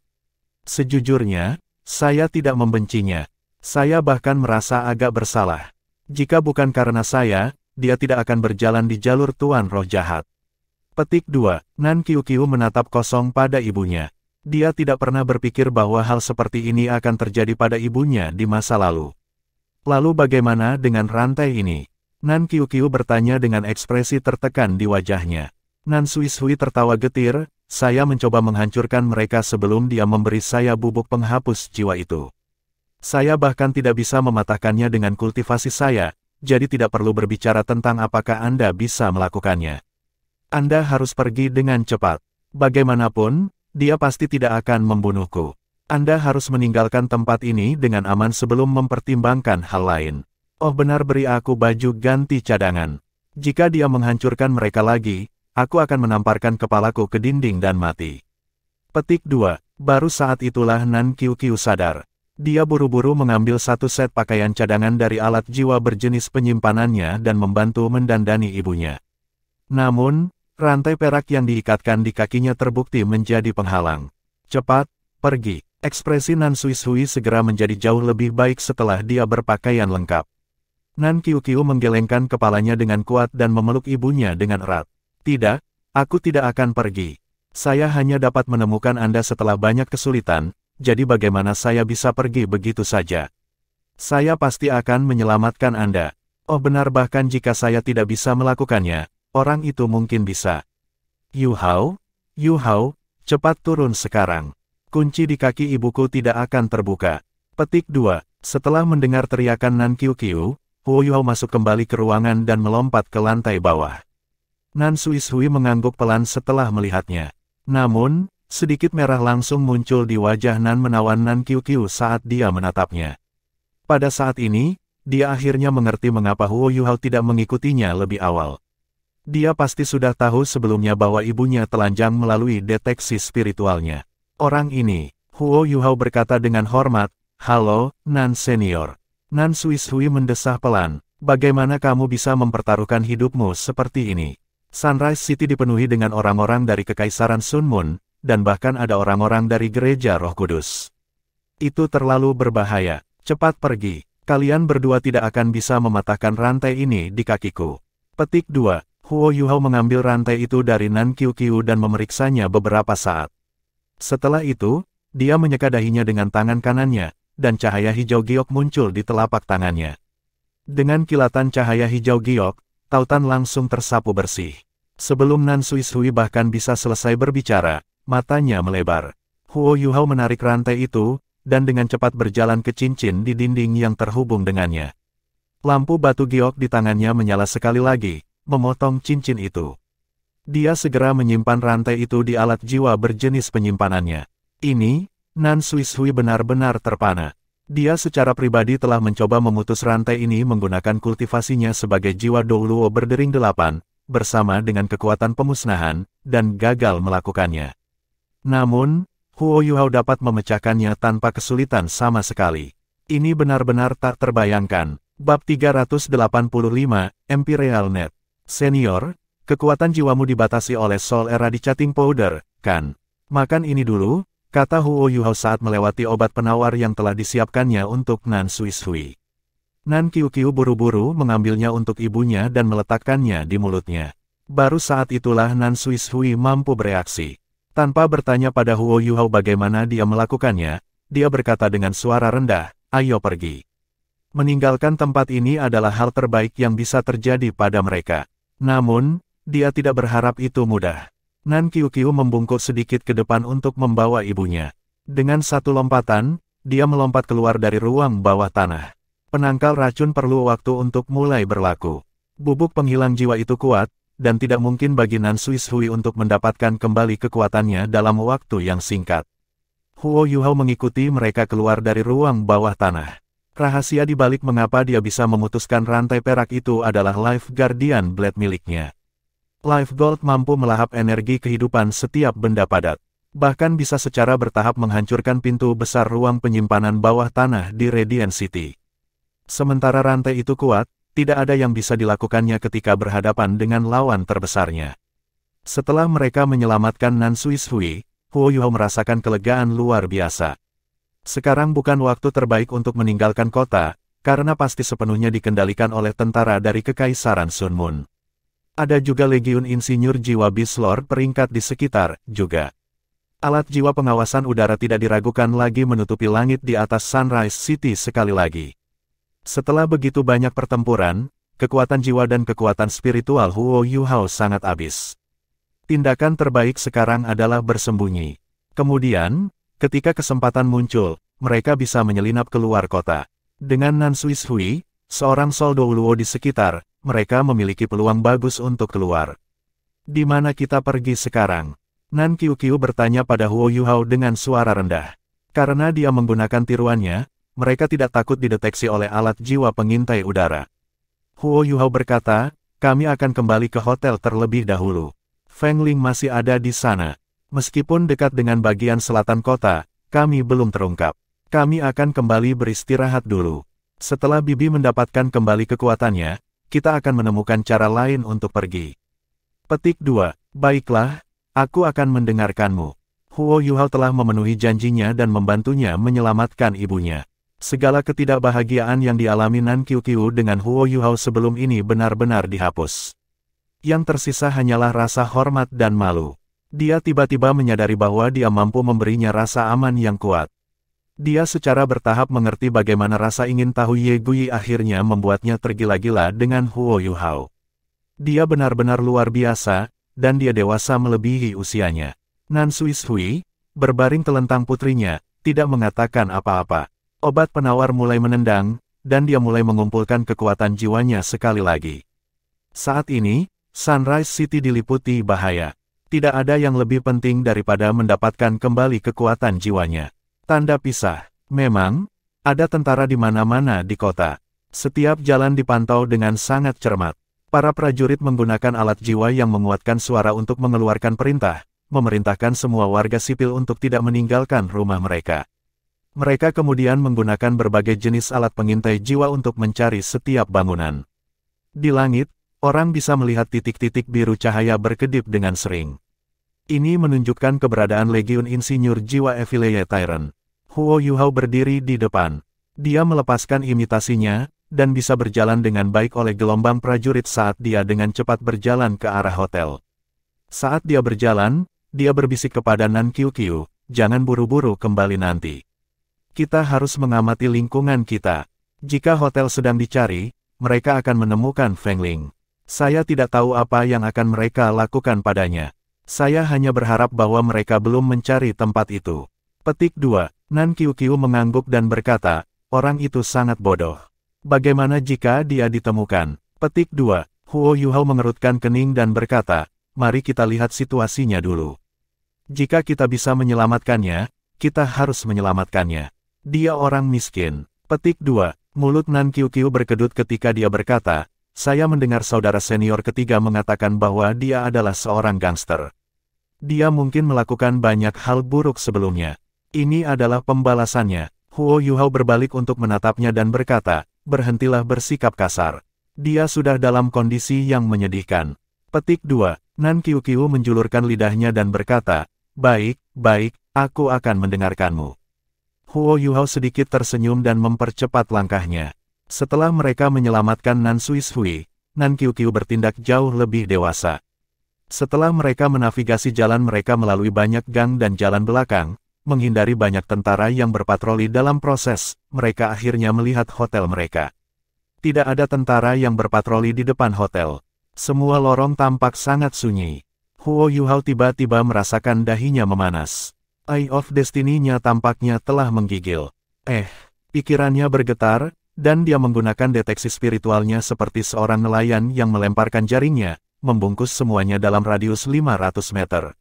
Sejujurnya, saya tidak membencinya. Saya bahkan merasa agak bersalah. Jika bukan karena saya, dia tidak akan berjalan di jalur tuan roh jahat. Petik 2. Nan Qiuqiu menatap kosong pada ibunya. Dia tidak pernah berpikir bahwa hal seperti ini akan terjadi pada ibunya di masa lalu. Lalu bagaimana dengan rantai ini? Nan Qiuqiu bertanya dengan ekspresi tertekan di wajahnya. Nan Suishui tertawa getir, saya mencoba menghancurkan mereka sebelum dia memberi saya bubuk penghapus jiwa itu. Saya bahkan tidak bisa mematahkannya dengan kultivasi saya, jadi tidak perlu berbicara tentang apakah Anda bisa melakukannya. Anda harus pergi dengan cepat. Bagaimanapun, dia pasti tidak akan membunuhku. Anda harus meninggalkan tempat ini dengan aman sebelum mempertimbangkan hal lain. Oh benar, beri aku baju ganti cadangan. Jika dia menghancurkan mereka lagi, aku akan menamparkan kepalaku ke dinding dan mati. Petik 2. Baru saat itulah Nan Qiuqiu sadar. Dia buru-buru mengambil satu set pakaian cadangan dari alat jiwa berjenis penyimpanannya dan membantu mendandani ibunya. Namun, rantai perak yang diikatkan di kakinya terbukti menjadi penghalang. Cepat, pergi. Ekspresi Nan Xuishui segera menjadi jauh lebih baik setelah dia berpakaian lengkap. Nan Qiuqiu menggelengkan kepalanya dengan kuat dan memeluk ibunya dengan erat. Tidak, aku tidak akan pergi. Saya hanya dapat menemukan Anda setelah banyak kesulitan, jadi bagaimana saya bisa pergi begitu saja? Saya pasti akan menyelamatkan Anda. Oh benar, bahkan jika saya tidak bisa melakukannya, orang itu mungkin bisa. Yu Hao, cepat turun sekarang. Kunci di kaki ibuku tidak akan terbuka. Petik 2. Setelah mendengar teriakan Nan Qiuqiu, Huo Yuhao masuk kembali ke ruangan dan melompat ke lantai bawah. Nan Xuishui mengangguk pelan setelah melihatnya. Namun, sedikit merah langsung muncul di wajah Nan menawan Nan Qiuqiu saat dia menatapnya. Pada saat ini, dia akhirnya mengerti mengapa Huo Yuhao tidak mengikutinya lebih awal. Dia pasti sudah tahu sebelumnya bahwa ibunya telanjang melalui deteksi spiritualnya. Orang ini, Huo Yuhao berkata dengan hormat, "Halo, Nan Senior." Nan Xuishui mendesah pelan, "Bagaimana kamu bisa mempertaruhkan hidupmu seperti ini?" Sunrise City dipenuhi dengan orang-orang dari Kekaisaran Sun Moon, dan bahkan ada orang-orang dari Gereja Roh Kudus. Itu terlalu berbahaya. Cepat pergi. Kalian berdua tidak akan bisa mematahkan rantai ini di kakiku. Petik 2. Huo Yuhao mengambil rantai itu dari Nan Qiuqiu dan memeriksanya beberapa saat. Setelah itu, dia menyeka dahinya dengan tangan kanannya, dan cahaya hijau giok muncul di telapak tangannya. Dengan kilatan cahaya hijau giok, tautan langsung tersapu bersih. Sebelum Nan Xuishui bahkan bisa selesai berbicara, matanya melebar. Huo Yuhao menarik rantai itu, dan dengan cepat berjalan ke cincin di dinding yang terhubung dengannya. Lampu batu giok di tangannya menyala sekali lagi, memotong cincin itu. Dia segera menyimpan rantai itu di alat jiwa berjenis penyimpanannya. Ini, Nan Xuishui benar-benar terpana. Dia secara pribadi telah mencoba memutus rantai ini menggunakan kultivasinya sebagai jiwa Douluo berdering 8, bersama dengan kekuatan pemusnahan, dan gagal melakukannya. Namun, Huo Yuhao dapat memecahkannya tanpa kesulitan sama sekali. Ini benar-benar tak terbayangkan. Bab 385, Imperial Net. Senior, kekuatan jiwamu dibatasi oleh Soul Eradicating Powder, kan? Makan ini dulu, kata Huo Yuhao saat melewati obat penawar yang telah disiapkannya untuk Nan Xuishui. Nan Qiuqiu buru-buru mengambilnya untuk ibunya dan meletakkannya di mulutnya. Baru saat itulah Nan Xuishui mampu bereaksi. Tanpa bertanya pada Huo Yuhao bagaimana dia melakukannya, dia berkata dengan suara rendah, "Ayo pergi." Meninggalkan tempat ini adalah hal terbaik yang bisa terjadi pada mereka. Namun, dia tidak berharap itu mudah. Nan Qiuqiu membungkuk sedikit ke depan untuk membawa ibunya. Dengan satu lompatan, dia melompat keluar dari ruang bawah tanah. Penangkal racun perlu waktu untuk mulai berlaku. Bubuk penghilang jiwa itu kuat, dan tidak mungkin bagi Nan Xuishui untuk mendapatkan kembali kekuatannya dalam waktu yang singkat. Huo Yuhao mengikuti mereka keluar dari ruang bawah tanah. Rahasia di balik mengapa dia bisa memutuskan rantai perak itu adalah Life Guardian Blade miliknya. Life Gold mampu melahap energi kehidupan setiap benda padat. Bahkan bisa secara bertahap menghancurkan pintu besar ruang penyimpanan bawah tanah di Radiant City. Sementara rantai itu kuat, tidak ada yang bisa dilakukannya ketika berhadapan dengan lawan terbesarnya. Setelah mereka menyelamatkan Nan Xuishui, Huo Yuhao merasakan kelegaan luar biasa. Sekarang bukan waktu terbaik untuk meninggalkan kota, karena pasti sepenuhnya dikendalikan oleh tentara dari Kekaisaran Sun Moon. Ada juga Legiun Insinyur Jiwa Beast Lord peringkat di sekitar, juga. Alat jiwa pengawasan udara tidak diragukan lagi menutupi langit di atas Sunrise City sekali lagi. Setelah begitu banyak pertempuran, kekuatan jiwa dan kekuatan spiritual Huo Yuhao sangat habis. Tindakan terbaik sekarang adalah bersembunyi. Kemudian, ketika kesempatan muncul, mereka bisa menyelinap keluar kota. Dengan Nan Xuishui, seorang Soul Douluo di sekitar, mereka memiliki peluang bagus untuk keluar. Di mana kita pergi sekarang? Nan Qiuqiu bertanya pada Huo Yuhao dengan suara rendah. Karena dia menggunakan tiruannya, mereka tidak takut dideteksi oleh alat jiwa pengintai udara. Huo Yuhao berkata, kami akan kembali ke hotel terlebih dahulu. Feng Ling masih ada di sana. Meskipun dekat dengan bagian selatan kota, kami belum terungkap. Kami akan kembali beristirahat dulu. Setelah Bibi mendapatkan kembali kekuatannya, kita akan menemukan cara lain untuk pergi. Petik 2. Baiklah, aku akan mendengarkanmu. Huo Yuhao telah memenuhi janjinya dan membantunya menyelamatkan ibunya. Segala ketidakbahagiaan yang dialami Nan Qiuqiu dengan Huo Yuhao sebelum ini benar-benar dihapus. Yang tersisa hanyalah rasa hormat dan malu. Dia tiba-tiba menyadari bahwa dia mampu memberinya rasa aman yang kuat. Dia secara bertahap mengerti bagaimana rasa ingin tahu Ye Guyi akhirnya membuatnya tergila-gila dengan Huo Yuhao. Dia benar-benar luar biasa, dan dia dewasa melebihi usianya. Nan Suishui, berbaring telentang putrinya, tidak mengatakan apa-apa. Obat penawar mulai menendang, dan dia mulai mengumpulkan kekuatan jiwanya sekali lagi. Saat ini, Sunrise City diliputi bahaya. Tidak ada yang lebih penting daripada mendapatkan kembali kekuatan jiwanya. Tanda pisah. Memang, ada tentara di mana-mana di kota. Setiap jalan dipantau dengan sangat cermat. Para prajurit menggunakan alat jiwa yang menguatkan suara untuk mengeluarkan perintah, memerintahkan semua warga sipil untuk tidak meninggalkan rumah mereka. Mereka kemudian menggunakan berbagai jenis alat pengintai jiwa untuk mencari setiap bangunan. Di langit, orang bisa melihat titik-titik biru cahaya berkedip dengan sering. Ini menunjukkan keberadaan Legiun Insinyur Jiwa Evillea Tyrant. Huo Yuhao berdiri di depan. Dia melepaskan imitasinya, dan bisa berjalan dengan baik oleh gelombang prajurit saat dia dengan cepat berjalan ke arah hotel. Saat dia berjalan, dia berbisik kepada Nan Qiuqiu, jangan buru-buru kembali nanti. Kita harus mengamati lingkungan kita. Jika hotel sedang dicari, mereka akan menemukan Feng Ling. Saya tidak tahu apa yang akan mereka lakukan padanya. Saya hanya berharap bahwa mereka belum mencari tempat itu. Petik 2. Nan Qiuqiu mengangguk dan berkata, orang itu sangat bodoh. Bagaimana jika dia ditemukan? Petik 2. Huo Yuhao mengerutkan kening dan berkata, mari kita lihat situasinya dulu. Jika kita bisa menyelamatkannya, kita harus menyelamatkannya. Dia orang miskin. Petik 2. Mulut Nan Qiuqiu berkedut ketika dia berkata, saya mendengar saudara senior ketiga mengatakan bahwa dia adalah seorang gangster. Dia mungkin melakukan banyak hal buruk sebelumnya. Ini adalah pembalasannya. Huo Yuhao berbalik untuk menatapnya dan berkata, berhentilah bersikap kasar. Dia sudah dalam kondisi yang menyedihkan. Petik 2. Nan Qiuqiu menjulurkan lidahnya dan berkata, baik, aku akan mendengarkanmu. Huo Yuhao sedikit tersenyum dan mempercepat langkahnya. Setelah mereka menyelamatkan Nan Suishui, Nan Qiuqiu bertindak jauh lebih dewasa. Setelah mereka menavigasi jalan mereka melalui banyak gang dan jalan belakang, menghindari banyak tentara yang berpatroli dalam proses, mereka akhirnya melihat hotel mereka. Tidak ada tentara yang berpatroli di depan hotel. Semua lorong tampak sangat sunyi. Huo Yuhao tiba-tiba merasakan dahinya memanas. Eye of Destiny-nya tampaknya telah menggigil. Pikirannya bergetar, dan dia menggunakan deteksi spiritualnya seperti seorang nelayan yang melemparkan jaringnya, membungkus semuanya dalam radius 500 meter.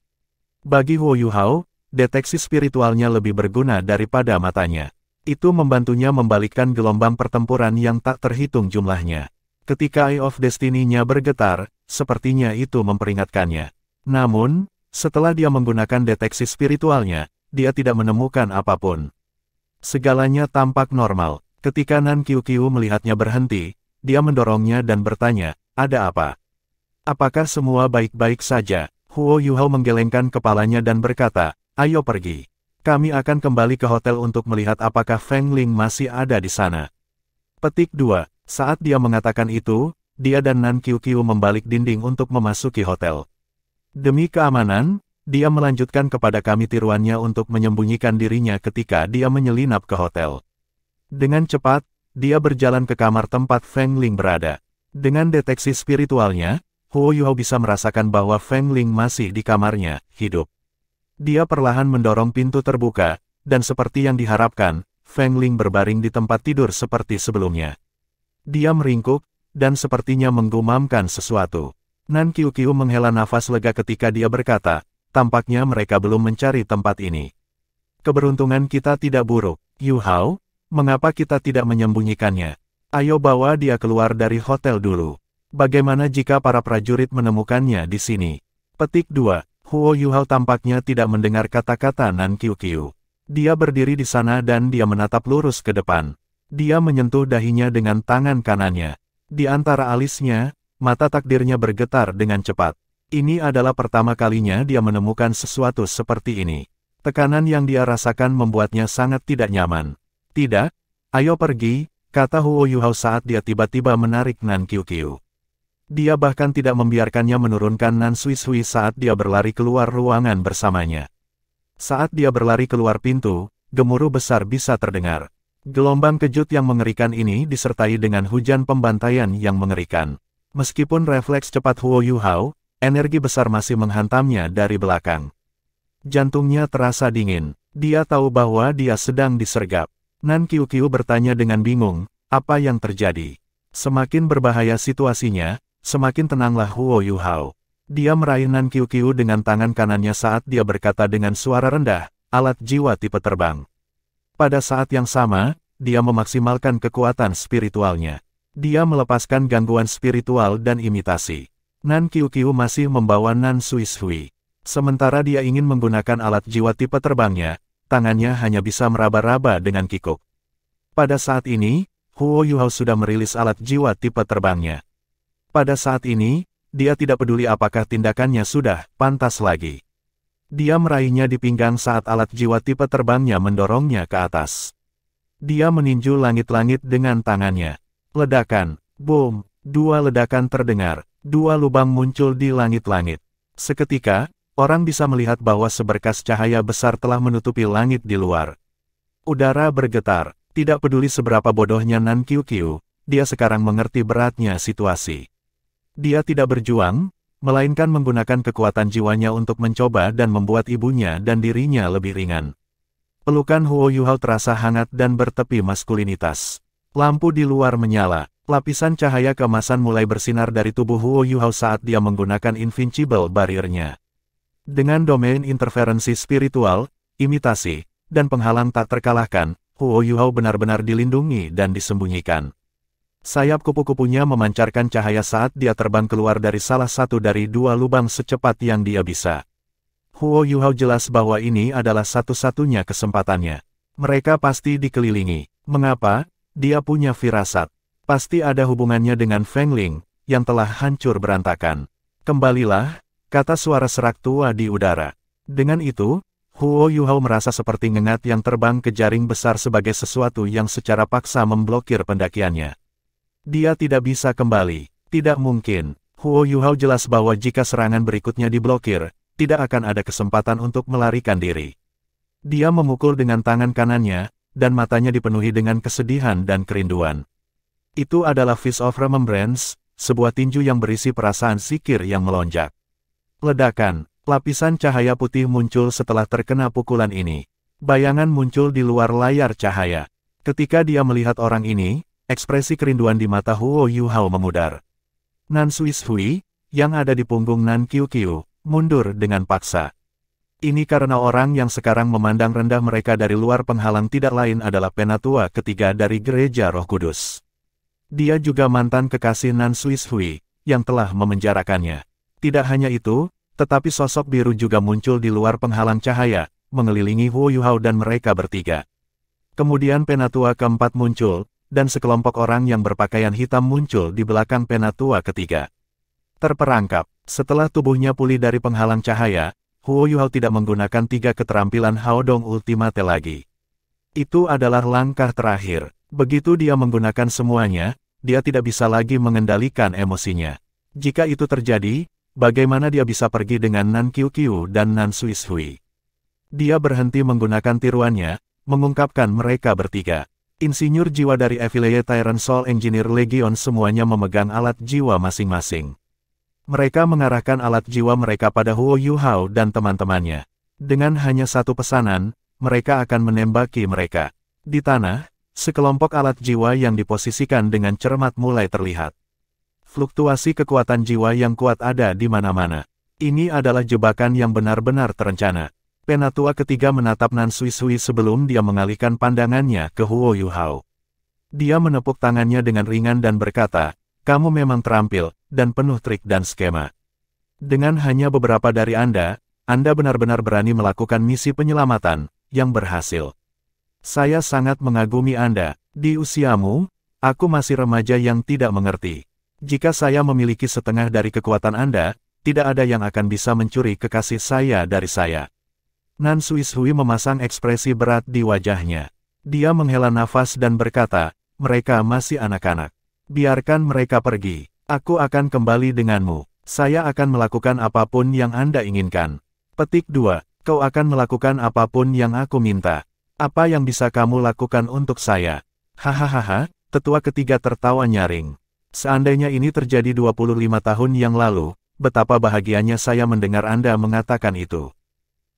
Bagi Huo Yuhao, deteksi spiritualnya lebih berguna daripada matanya. Itu membantunya membalikkan gelombang pertempuran yang tak terhitung jumlahnya. Ketika Eye of Destiny-nya bergetar, sepertinya itu memperingatkannya. Namun, setelah dia menggunakan deteksi spiritualnya, dia tidak menemukan apapun. Segalanya tampak normal. Ketika Nan Qiuqiu melihatnya berhenti, dia mendorongnya dan bertanya, ada apa? Apakah semua baik-baik saja? Huo Yuhao menggelengkan kepalanya dan berkata, ayo pergi. Kami akan kembali ke hotel untuk melihat apakah Feng Ling masih ada di sana. Petik 2. Saat dia mengatakan itu, dia dan Nan Qiuqiu membalik dinding untuk memasuki hotel. Demi keamanan, dia melanjutkan kepada kami tiruannya untuk menyembunyikan dirinya ketika dia menyelinap ke hotel. Dengan cepat, dia berjalan ke kamar tempat Feng Ling berada. Dengan deteksi spiritualnya, Huo Yuhao bisa merasakan bahwa Feng Ling masih di kamarnya, hidup. Dia perlahan mendorong pintu terbuka, dan seperti yang diharapkan, Feng Ling berbaring di tempat tidur seperti sebelumnya. Dia meringkuk, dan sepertinya menggumamkan sesuatu. Nan Qiuqiu menghela nafas lega ketika dia berkata, tampaknya mereka belum mencari tempat ini. Keberuntungan kita tidak buruk, Yu Hao. Mengapa kita tidak menyembunyikannya? Ayo bawa dia keluar dari hotel dulu. Bagaimana jika para prajurit menemukannya di sini? Petik 2. Huo Yu Hao tampaknya tidak mendengar kata-kata Nan Qiuqiu. Dia berdiri di sana dan dia menatap lurus ke depan. Dia menyentuh dahinya dengan tangan kanannya. Di antara alisnya, mata takdirnya bergetar dengan cepat. Ini adalah pertama kalinya dia menemukan sesuatu seperti ini. Tekanan yang dia rasakan membuatnya sangat tidak nyaman. Tidak, ayo pergi, kata Huo Yu Hao saat dia tiba-tiba menarik Nan Qiuqiu. Dia bahkan tidak membiarkannya menurunkan Nan Suishui saat dia berlari keluar ruangan bersamanya. Saat dia berlari keluar pintu, gemuruh besar bisa terdengar. Gelombang kejut yang mengerikan ini disertai dengan hujan pembantaian yang mengerikan. Meskipun refleks cepat Huo Yu Hao, energi besar masih menghantamnya dari belakang. Jantungnya terasa dingin. Dia tahu bahwa dia sedang disergap. Nan Qiuqiu bertanya dengan bingung, apa yang terjadi? Semakin berbahaya situasinya, semakin tenanglah Huo Yu Hao. Dia meraih Nan Qiuqiu dengan tangan kanannya saat dia berkata dengan suara rendah, alat jiwa tipe terbang. Pada saat yang sama, dia memaksimalkan kekuatan spiritualnya. Dia melepaskan gangguan spiritual dan imitasi. Nan Qiuqiu masih membawa Nan Suishui. Sementara dia ingin menggunakan alat jiwa tipe terbangnya, tangannya hanya bisa meraba-raba dengan kikuk. Pada saat ini, Huo Yu Hao sudah merilis alat jiwa tipe terbangnya. Pada saat ini, dia tidak peduli apakah tindakannya sudah pantas lagi. Dia meraihnya di pinggang saat alat jiwa tipe terbangnya mendorongnya ke atas. Dia meninju langit-langit dengan tangannya. Ledakan, boom, 2 ledakan terdengar, 2 lubang muncul di langit-langit. Seketika, orang bisa melihat bahwa seberkas cahaya besar telah menutupi langit di luar. Udara bergetar, tidak peduli seberapa bodohnya Nan Qiuqiu, dia sekarang mengerti beratnya situasi. Dia tidak berjuang, melainkan menggunakan kekuatan jiwanya untuk mencoba dan membuat ibunya dan dirinya lebih ringan. Pelukan Huo Yu Hao terasa hangat dan bertepi maskulinitas. Lampu di luar menyala, lapisan cahaya keemasan mulai bersinar dari tubuh Huo Yu Hao saat dia menggunakan Invincible Barrier-nya. Dengan domain interferensi spiritual, imitasi, dan penghalang tak terkalahkan, Huo Yu Hao benar-benar dilindungi dan disembunyikan. Sayap kupu-kupunya memancarkan cahaya saat dia terbang keluar dari salah satu dari 2 lubang secepat yang dia bisa. Huo Yu Hao jelas bahwa ini adalah satu-satunya kesempatannya. Mereka pasti dikelilingi. Mengapa? Dia punya firasat. Pasti ada hubungannya dengan Feng Ling, yang telah hancur berantakan. Kembalilah, kata suara serak tua di udara. Dengan itu, Huo Yu Hao merasa seperti ngengat yang terbang ke jaring besar sebagai sesuatu yang secara paksa memblokir pendakiannya. Dia tidak bisa kembali. Tidak mungkin. Huo Yu Hao jelas bahwa jika serangan berikutnya diblokir, tidak akan ada kesempatan untuk melarikan diri. Dia memukul dengan tangan kanannya, dan matanya dipenuhi dengan kesedihan dan kerinduan. Itu adalah Fist of Remembrance, sebuah tinju yang berisi perasaan zikir yang melonjak. Ledakan, lapisan cahaya putih muncul setelah terkena pukulan ini. Bayangan muncul di luar layar cahaya. Ketika dia melihat orang ini, ekspresi kerinduan di mata Huo Yu Hao memudar. Nan Suishui, yang ada di punggung Nan Qiuqiu, mundur dengan paksa. Ini karena orang yang sekarang memandang rendah mereka dari luar penghalang tidak lain adalah penatua ketiga dari Gereja Roh Kudus. Dia juga mantan kekasih Nan Suishui, yang telah memenjarakannya. Tidak hanya itu, tetapi sosok biru juga muncul di luar penghalang cahaya, mengelilingi Huo Yu Hao dan mereka bertiga. Kemudian penatua keempat muncul, dan sekelompok orang yang berpakaian hitam muncul di belakang penatua ketiga. Terperangkap, setelah tubuhnya pulih dari penghalang cahaya, Huo Yu Hao tidak menggunakan 3 keterampilan Haodong Ultimate lagi. Itu adalah langkah terakhir. Begitu dia menggunakan semuanya, dia tidak bisa lagi mengendalikan emosinya. Jika itu terjadi, bagaimana dia bisa pergi dengan Nan Qiuqiu dan Nan Suishui? Dia berhenti menggunakan tiruannya, mengungkapkan mereka bertiga. Insinyur jiwa dari Affiliate Tyrant Soul Engineer Legion semuanya memegang alat jiwa masing-masing. Mereka mengarahkan alat jiwa mereka pada Huo Yu Hao dan teman-temannya. Dengan hanya satu pesanan, mereka akan menembaki mereka. Di tanah, sekelompok alat jiwa yang diposisikan dengan cermat mulai terlihat. Fluktuasi kekuatan jiwa yang kuat ada di mana-mana. Ini adalah jebakan yang benar-benar terencana. Penatua ketiga menatap Nan Suishui sebelum dia mengalihkan pandangannya ke Huo Yuhao. Dia menepuk tangannya dengan ringan dan berkata, "Kamu memang terampil, dan penuh trik dan skema. Dengan hanya beberapa dari Anda benar-benar berani melakukan misi penyelamatan, yang berhasil. Saya sangat mengagumi Anda. Di usiamu, aku masih remaja yang tidak mengerti. Jika saya memiliki setengah dari kekuatan Anda, tidak ada yang akan bisa mencuri kekasih saya dari saya." Nan Suishui memasang ekspresi berat di wajahnya. Dia menghela nafas dan berkata, "Mereka masih anak-anak. Biarkan mereka pergi. Aku akan kembali denganmu. Saya akan melakukan apapun yang Anda inginkan." Petik 2. Kau akan melakukan apapun yang aku minta. Apa yang bisa kamu lakukan untuk saya? Hahaha, tetua ketiga tertawa nyaring. Seandainya ini terjadi 25 tahun yang lalu, betapa bahagianya saya mendengar Anda mengatakan itu.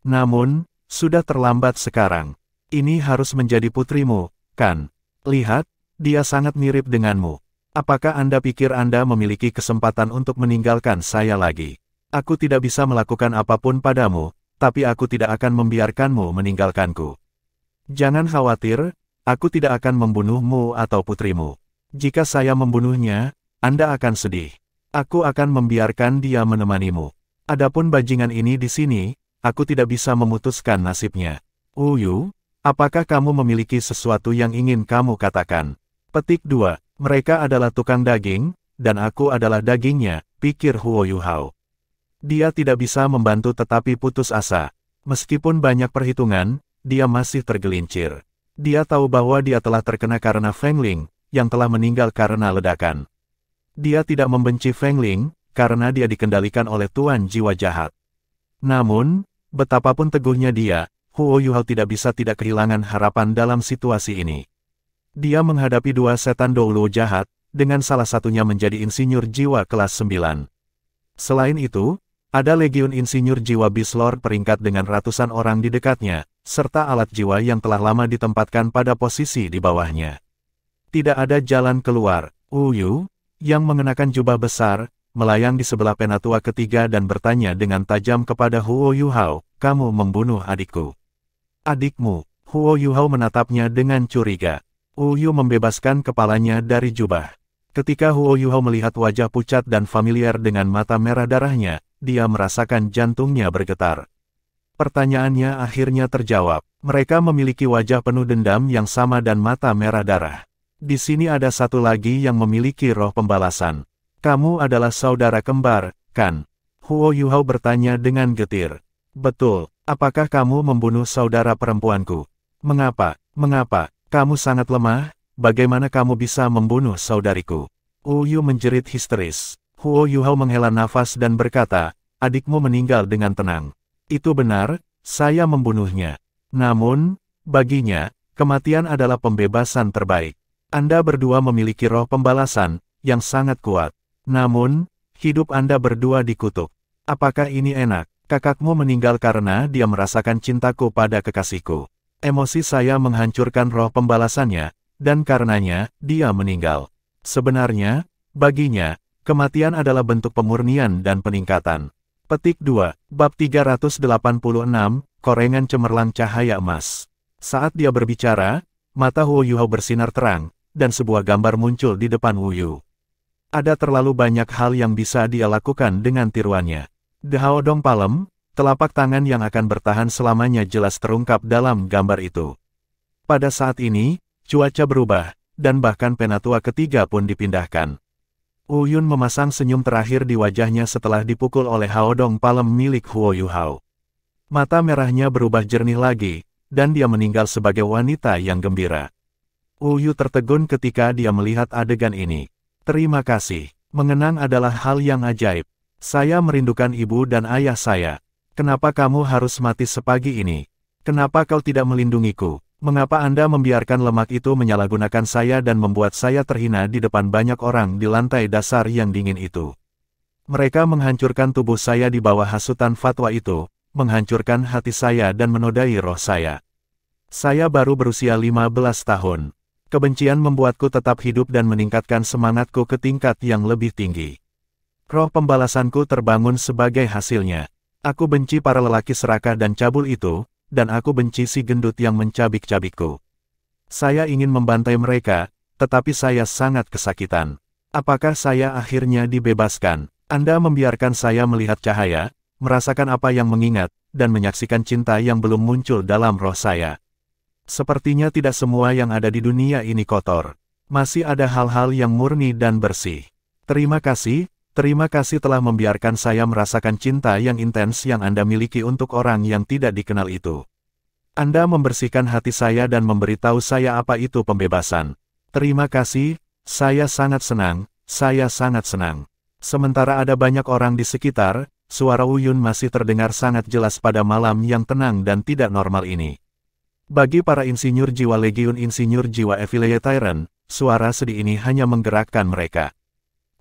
Namun, sudah terlambat sekarang. Ini harus menjadi putrimu, kan? Lihat, dia sangat mirip denganmu. Apakah Anda pikir Anda memiliki kesempatan untuk meninggalkan saya lagi? Aku tidak bisa melakukan apapun padamu, tapi aku tidak akan membiarkanmu meninggalkanku. Jangan khawatir, aku tidak akan membunuhmu atau putrimu. Jika saya membunuhnya, Anda akan sedih. Aku akan membiarkan dia menemanimu. Adapun bajingan ini di sini, aku tidak bisa memutuskan nasibnya. Uyu, apakah kamu memiliki sesuatu yang ingin kamu katakan? Petik 2. Mereka adalah tukang daging, dan aku adalah dagingnya, pikir Huo Yuhao. Dia tidak bisa membantu tetapi putus asa. Meskipun banyak perhitungan, dia masih tergelincir. Dia tahu bahwa dia telah terkena karena Feng Ling, yang telah meninggal karena ledakan. Dia tidak membenci Feng Ling, karena dia dikendalikan oleh Tuan Jiwa Jahat. Namun, betapapun teguhnya dia, Huo Yuhao tidak bisa tidak kehilangan harapan dalam situasi ini. Dia menghadapi dua setan Douluo jahat, dengan salah satunya menjadi insinyur jiwa kelas 9. Selain itu, ada legiun insinyur jiwa Beast Lord peringkat dengan ratusan orang di dekatnya, serta alat jiwa yang telah lama ditempatkan pada posisi di bawahnya. Tidak ada jalan keluar. Uyu, yang mengenakan jubah besar, melayang di sebelah penatua ketiga dan bertanya dengan tajam kepada Huo Yuhao, "Kamu membunuh adikku." "Adikmu?" Huo Yuhao menatapnya dengan curiga. Uyu membebaskan kepalanya dari jubah. Ketika Huo Yuhao melihat wajah pucat dan familiar dengan mata merah darahnya, dia merasakan jantungnya bergetar. Pertanyaannya akhirnya terjawab. Mereka memiliki wajah penuh dendam yang sama dan mata merah darah. Di sini ada satu lagi yang memiliki roh pembalasan. "Kamu adalah saudara kembar, kan?" Huo Yuhao bertanya dengan getir. "Betul. Apakah kamu membunuh saudara perempuanku?" "Mengapa? Mengapa? Kamu sangat lemah. Bagaimana kamu bisa membunuh saudariku?" Uyu menjerit histeris. Huo Yuhao menghela nafas dan berkata, "Adikmu meninggal dengan tenang. Itu benar, saya membunuhnya. Namun, baginya, kematian adalah pembebasan terbaik. Anda berdua memiliki roh pembalasan, yang sangat kuat. Namun, hidup Anda berdua dikutuk. Apakah ini enak? Kakakmu meninggal karena dia merasakan cintaku pada kekasihku. Emosi saya menghancurkan roh pembalasannya, dan karenanya, dia meninggal. Sebenarnya, baginya, kematian adalah bentuk pemurnian dan peningkatan." Petik 2. Bab 386, Korengan Cemerlang Cahaya Emas. Saat dia berbicara, mata Huo Yuhao bersinar terang, dan sebuah gambar muncul di depan Uyu. Ada terlalu banyak hal yang bisa dia lakukan dengan tiruannya. The Haodong Palem, telapak tangan yang akan bertahan selamanya jelas terungkap dalam gambar itu. Pada saat ini, cuaca berubah, dan bahkan penatua ketiga pun dipindahkan. Uyun memasang senyum terakhir di wajahnya setelah dipukul oleh Haodong Palem milik Huo Yuhao. Mata merahnya berubah jernih lagi, dan dia meninggal sebagai wanita yang gembira. Uyu tertegun ketika dia melihat adegan ini. "Terima kasih. Mengenang adalah hal yang ajaib. Saya merindukan ibu dan ayah saya. Kenapa kamu harus mati sepagi ini? Kenapa kau tidak melindungiku? Mengapa Anda membiarkan lemak itu menyalahgunakan saya dan membuat saya terhina di depan banyak orang di lantai dasar yang dingin itu? Mereka menghancurkan tubuh saya di bawah hasutan fatwa itu, menghancurkan hati saya dan menodai roh saya. Saya baru berusia 15 tahun. Kebencian membuatku tetap hidup dan meningkatkan semangatku ke tingkat yang lebih tinggi. Roh pembalasanku terbangun sebagai hasilnya. Aku benci para lelaki serakah dan cabul itu, dan aku benci si gendut yang mencabik-cabikku. Saya ingin membantai mereka, tetapi saya sangat kesakitan. Apakah saya akhirnya dibebaskan? Anda membiarkan saya melihat cahaya, merasakan apa yang mengingat, dan menyaksikan cinta yang belum muncul dalam roh saya. Sepertinya tidak semua yang ada di dunia ini kotor. Masih ada hal-hal yang murni dan bersih. Terima kasih telah membiarkan saya merasakan cinta yang intens yang Anda miliki untuk orang yang tidak dikenal itu. Anda membersihkan hati saya dan memberitahu saya apa itu pembebasan. Terima kasih, saya sangat senang, saya sangat senang. Sementara ada banyak orang di sekitar, suara Wu Yun masih terdengar sangat jelas pada malam yang tenang dan tidak normal ini. Bagi para insinyur jiwa Legiun Insinyur Jiwa Affiliate Tyrant, suara sedih ini hanya menggerakkan mereka.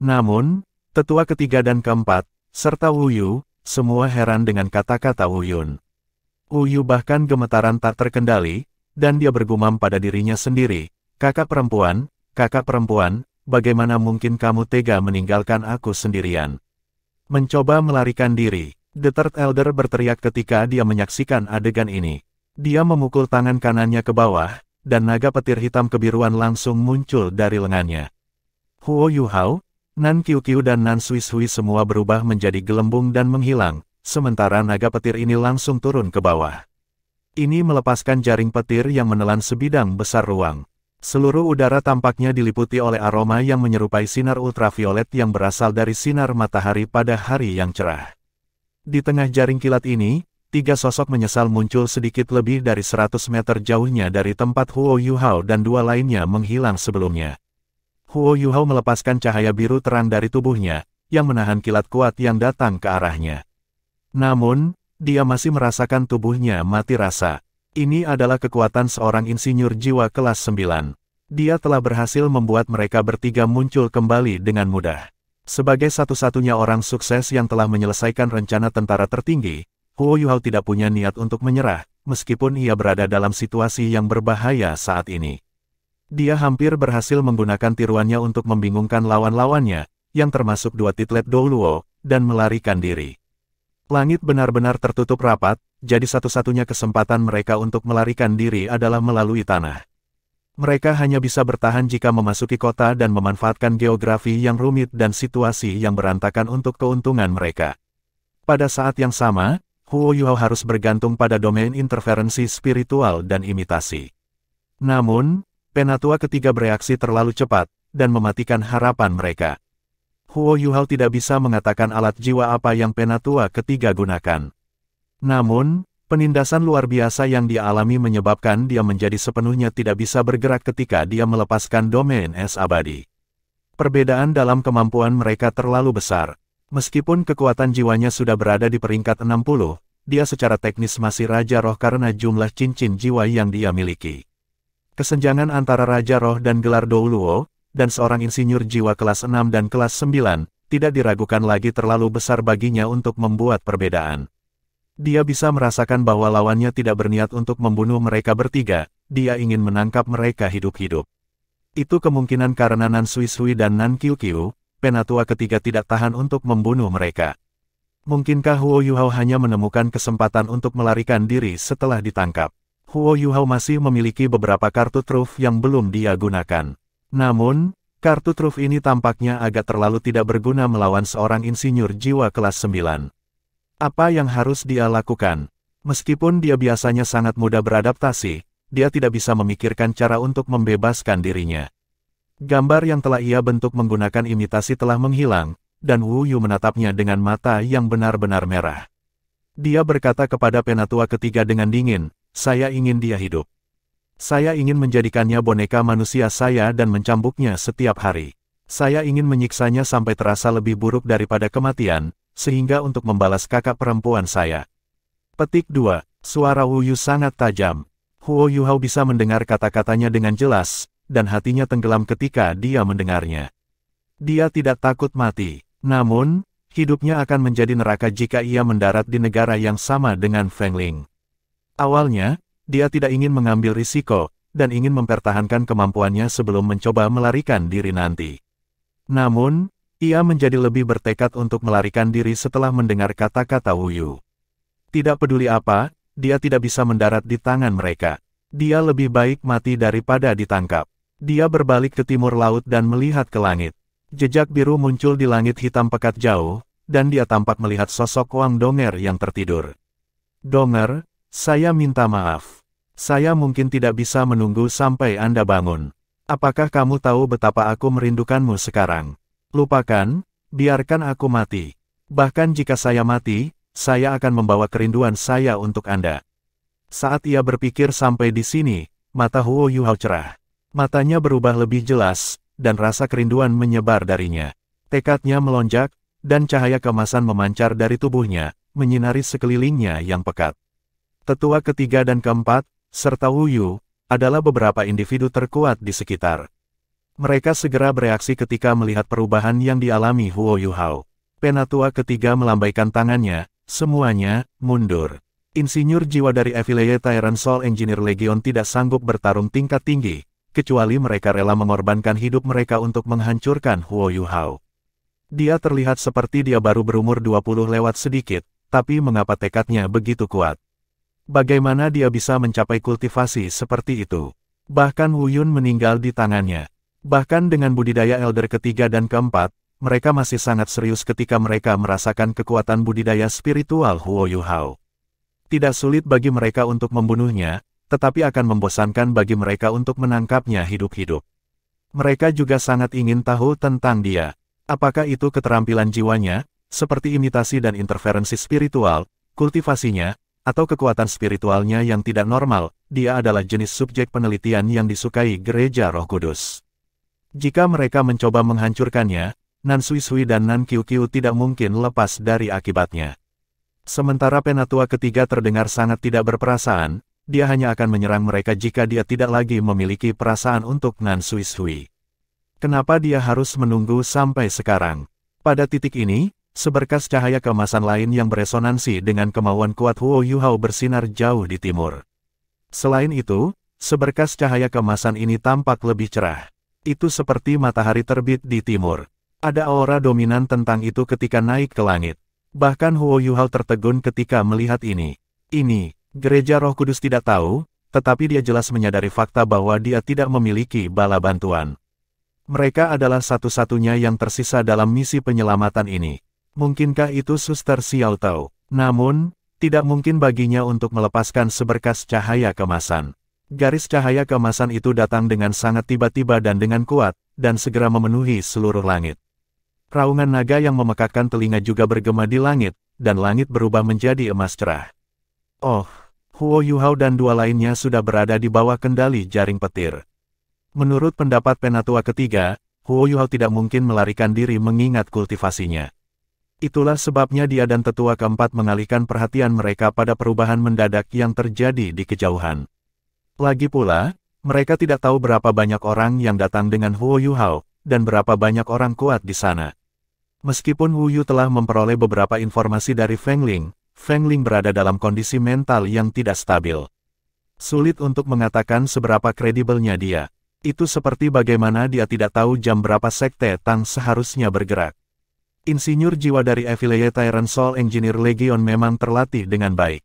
Namun, tetua ketiga dan keempat, serta Wu Yu, semua heran dengan kata-kata Wu Yun. Wu Yu bahkan gemetaran tak terkendali, dan dia bergumam pada dirinya sendiri, kakak perempuan, bagaimana mungkin kamu tega meninggalkan aku sendirian? Mencoba melarikan diri, The Third Elder berteriak ketika dia menyaksikan adegan ini. Dia memukul tangan kanannya ke bawah, dan naga petir hitam kebiruan langsung muncul dari lengannya. Huo Yuhao, Nan Qiuqiu dan Nan Suishui semua berubah menjadi gelembung dan menghilang, sementara naga petir ini langsung turun ke bawah. Ini melepaskan jaring petir yang menelan sebidang besar ruang. Seluruh udara tampaknya diliputi oleh aroma yang menyerupai sinar ultraviolet yang berasal dari sinar matahari pada hari yang cerah. Di tengah jaring kilat ini, 3 sosok menyesal muncul sedikit lebih dari 100 meter jauhnya dari tempat Huo Yuhao dan 2 lainnya menghilang sebelumnya. Huo Yuhao melepaskan cahaya biru terang dari tubuhnya, yang menahan kilat kuat yang datang ke arahnya. Namun, dia masih merasakan tubuhnya mati rasa. Ini adalah kekuatan seorang insinyur jiwa kelas 9. Dia telah berhasil membuat mereka bertiga muncul kembali dengan mudah. Sebagai satu-satunya orang sukses yang telah menyelesaikan rencana tentara tertinggi, Huo Yuhao tidak punya niat untuk menyerah, meskipun ia berada dalam situasi yang berbahaya saat ini. Dia hampir berhasil menggunakan tiruannya untuk membingungkan lawan-lawannya, yang termasuk 2 titlet Douluo, dan melarikan diri. Langit benar-benar tertutup rapat, jadi satu-satunya kesempatan mereka untuk melarikan diri adalah melalui tanah. Mereka hanya bisa bertahan jika memasuki kota dan memanfaatkan geografi yang rumit dan situasi yang berantakan untuk keuntungan mereka. Pada saat yang sama, Huo Yuhao harus bergantung pada domain interferensi spiritual dan imitasi. Namun, Penatua ketiga bereaksi terlalu cepat, dan mematikan harapan mereka. Huo Yuhao tidak bisa mengatakan alat jiwa apa yang Penatua ketiga gunakan. Namun, penindasan luar biasa yang dia alami menyebabkan dia menjadi sepenuhnya tidak bisa bergerak ketika dia melepaskan domain es abadi. Perbedaan dalam kemampuan mereka terlalu besar. Meskipun kekuatan jiwanya sudah berada di peringkat 60, dia secara teknis masih Raja Roh karena jumlah cincin jiwa yang dia miliki. Kesenjangan antara Raja Roh dan gelar Douluo, dan seorang insinyur jiwa kelas 6 dan kelas 9, tidak diragukan lagi terlalu besar baginya untuk membuat perbedaan. Dia bisa merasakan bahwa lawannya tidak berniat untuk membunuh mereka bertiga, dia ingin menangkap mereka hidup-hidup. Itu kemungkinan karena Nan Suishui dan Nan Qiuqiu, Penatua ketiga tidak tahan untuk membunuh mereka. Mungkinkah Huo Yuhao hanya menemukan kesempatan untuk melarikan diri setelah ditangkap? Huo Yuhao masih memiliki beberapa kartu truf yang belum dia gunakan. Namun, kartu truf ini tampaknya agak terlalu tidak berguna melawan seorang insinyur jiwa kelas 9. Apa yang harus dia lakukan? Meskipun dia biasanya sangat mudah beradaptasi, dia tidak bisa memikirkan cara untuk membebaskan dirinya. Gambar yang telah ia bentuk menggunakan imitasi telah menghilang, dan Wu Yu menatapnya dengan mata yang benar-benar merah. Dia berkata kepada Penatua ketiga dengan dingin, "Saya ingin dia hidup. Saya ingin menjadikannya boneka manusia saya dan mencambuknya setiap hari. Saya ingin menyiksanya sampai terasa lebih buruk daripada kematian, sehingga untuk membalas kakak perempuan saya." Petik 2. Suara Wu Yu sangat tajam. Huo Yuhao bisa mendengar kata-katanya dengan jelas, dan hatinya tenggelam ketika dia mendengarnya. Dia tidak takut mati, namun, hidupnya akan menjadi neraka jika ia mendarat di negara yang sama dengan Feng Ling. Awalnya, dia tidak ingin mengambil risiko, dan ingin mempertahankan kemampuannya sebelum mencoba melarikan diri nanti. Namun, Ia menjadi lebih bertekad untuk melarikan diri setelah mendengar kata-kata Wu Yu. Tidak peduli apa, dia tidak bisa mendarat di tangan mereka. Dia lebih baik mati daripada ditangkap. Dia berbalik ke timur laut dan melihat ke langit. Jejak biru muncul di langit hitam pekat jauh, dan dia tampak melihat sosok Wang Donger yang tertidur. Donger, saya minta maaf. Saya mungkin tidak bisa menunggu sampai Anda bangun. Apakah kamu tahu betapa aku merindukanmu sekarang? Lupakan, biarkan aku mati. Bahkan jika saya mati, saya akan membawa kerinduan saya untuk Anda. Saat ia berpikir sampai di sini, mata Huo Yuhao cerah. Matanya berubah lebih jelas, dan rasa kerinduan menyebar darinya. Tekadnya melonjak, dan cahaya keemasan memancar dari tubuhnya, menyinari sekelilingnya yang pekat. Tetua ketiga dan keempat, serta Wu Yu, adalah beberapa individu terkuat di sekitar. Mereka segera bereaksi ketika melihat perubahan yang dialami Huo Yuhao. Penatua ketiga melambaikan tangannya, semuanya, mundur. Insinyur jiwa dari Affiliate Tyrant Soul Engineer Legion tidak sanggup bertarung tingkat tinggi, kecuali mereka rela mengorbankan hidup mereka untuk menghancurkan Huo Yuhao. Dia terlihat seperti dia baru berumur 20 lewat sedikit, tapi mengapa tekadnya begitu kuat? Bagaimana dia bisa mencapai kultivasi seperti itu? Bahkan Wu Yun meninggal di tangannya. Bahkan dengan budidaya elder ketiga dan keempat, mereka masih sangat serius ketika mereka merasakan kekuatan budidaya spiritual Huo Yuhao. Tidak sulit bagi mereka untuk membunuhnya, tetapi akan membosankan bagi mereka untuk menangkapnya hidup-hidup. Mereka juga sangat ingin tahu tentang dia. Apakah itu keterampilan jiwanya, seperti imitasi dan interferensi spiritual, kultivasinya, atau kekuatan spiritualnya yang tidak normal? Dia adalah jenis subjek penelitian yang disukai Gereja Roh Kudus. Jika mereka mencoba menghancurkannya, Nan Sui Sui dan Nan Qiu Qiu tidak mungkin lepas dari akibatnya. Sementara penatua ketiga terdengar sangat tidak berperasaan, dia hanya akan menyerang mereka jika dia tidak lagi memiliki perasaan untuk Nan Sui Sui. Kenapa dia harus menunggu sampai sekarang? Pada titik ini, seberkas cahaya keemasan lain yang beresonansi dengan kemauan kuat Huo Yuhao bersinar jauh di timur. Selain itu, seberkas cahaya keemasan ini tampak lebih cerah. Itu seperti matahari terbit di timur. Ada aura dominan tentang itu ketika naik ke langit. Bahkan Huo Yuhao tertegun ketika melihat ini. Ini, Gereja Roh Kudus tidak tahu, tetapi dia jelas menyadari fakta bahwa dia tidak memiliki bala bantuan. Mereka adalah satu-satunya yang tersisa dalam misi penyelamatan ini. Mungkinkah itu Suster Xiao Tao? Namun, tidak mungkin baginya untuk melepaskan seberkas cahaya keemasan. Garis cahaya keemasan itu datang dengan sangat tiba-tiba dan dengan kuat, dan segera memenuhi seluruh langit. Raungan naga yang memekakkan telinga juga bergema di langit, dan langit berubah menjadi emas cerah. Oh, Huo Yuhao dan dua lainnya sudah berada di bawah kendali jaring petir. Menurut pendapat penatua ketiga, Huo Yuhao tidak mungkin melarikan diri mengingat kultivasinya. Itulah sebabnya dia dan tetua keempat mengalihkan perhatian mereka pada perubahan mendadak yang terjadi di kejauhan. Lagi pula, mereka tidak tahu berapa banyak orang yang datang dengan Huo Yuhao, dan berapa banyak orang kuat di sana. Meskipun Wu Yu telah memperoleh beberapa informasi dari Feng Ling berada dalam kondisi mental yang tidak stabil. Sulit untuk mengatakan seberapa kredibelnya dia. Itu seperti bagaimana dia tidak tahu jam berapa Sekte Tang seharusnya bergerak. Insinyur jiwa dari Affiliate Tyrant Soul Engineer Legion memang terlatih dengan baik.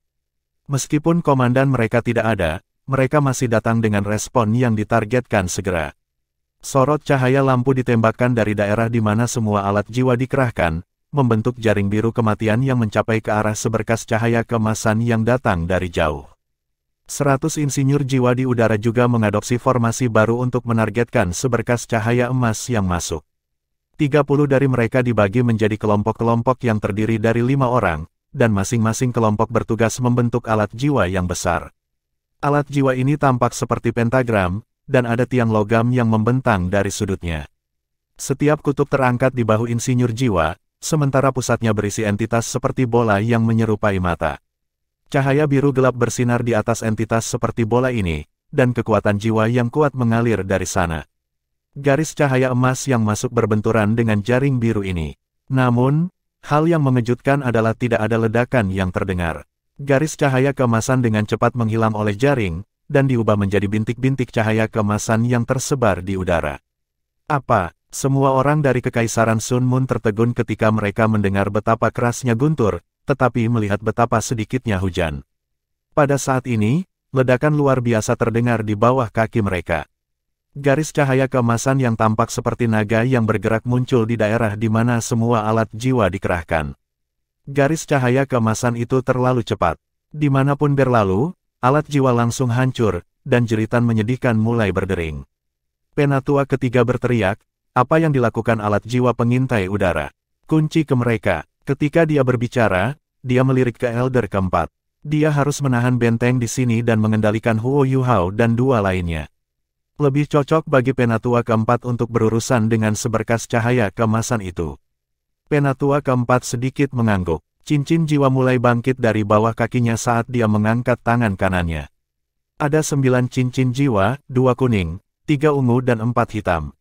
Meskipun komandan mereka tidak ada, mereka masih datang dengan respon yang ditargetkan segera. Sorot cahaya lampu ditembakkan dari daerah di mana semua alat jiwa dikerahkan, membentuk jaring biru kematian yang mencapai ke arah seberkas cahaya keemasan yang datang dari jauh. 100 insinyur jiwa di udara juga mengadopsi formasi baru untuk menargetkan seberkas cahaya emas yang masuk. 30 dari mereka dibagi menjadi kelompok-kelompok yang terdiri dari 5 orang, dan masing-masing kelompok bertugas membentuk alat jiwa yang besar. Alat jiwa ini tampak seperti pentagram, dan ada tiang logam yang membentang dari sudutnya. Setiap kutub terangkat di bahu insinyur jiwa, sementara pusatnya berisi entitas seperti bola yang menyerupai mata. Cahaya biru gelap bersinar di atas entitas seperti bola ini, dan kekuatan jiwa yang kuat mengalir dari sana. Garis cahaya emas yang masuk berbenturan dengan jaring biru ini. Namun, hal yang mengejutkan adalah tidak ada ledakan yang terdengar. Garis cahaya keemasan dengan cepat menghilang oleh jaring, dan diubah menjadi bintik-bintik cahaya keemasan yang tersebar di udara. Apa? Semua orang dari Kekaisaran Sun Moon tertegun ketika mereka mendengar betapa kerasnya guntur, tetapi melihat betapa sedikitnya hujan. Pada saat ini, ledakan luar biasa terdengar di bawah kaki mereka. Garis cahaya keemasan yang tampak seperti naga yang bergerak muncul di daerah di mana semua alat jiwa dikerahkan. Garis cahaya keemasan itu terlalu cepat. Dimanapun berlalu, alat jiwa langsung hancur, dan jeritan menyedihkan mulai berdering. Penatua ketiga berteriak, apa yang dilakukan alat jiwa pengintai udara? Kunci ke mereka. Ketika dia berbicara, dia melirik ke Elder keempat. Dia harus menahan benteng di sini dan mengendalikan Huo Yuhao dan dua lainnya. Lebih cocok bagi penatua keempat untuk berurusan dengan seberkas cahaya keemasan itu. Penatua keempat sedikit mengangguk. Cincin jiwa mulai bangkit dari bawah kakinya saat dia mengangkat tangan kanannya. Ada 9 cincin jiwa, 2 kuning, 3 ungu dan 4 hitam.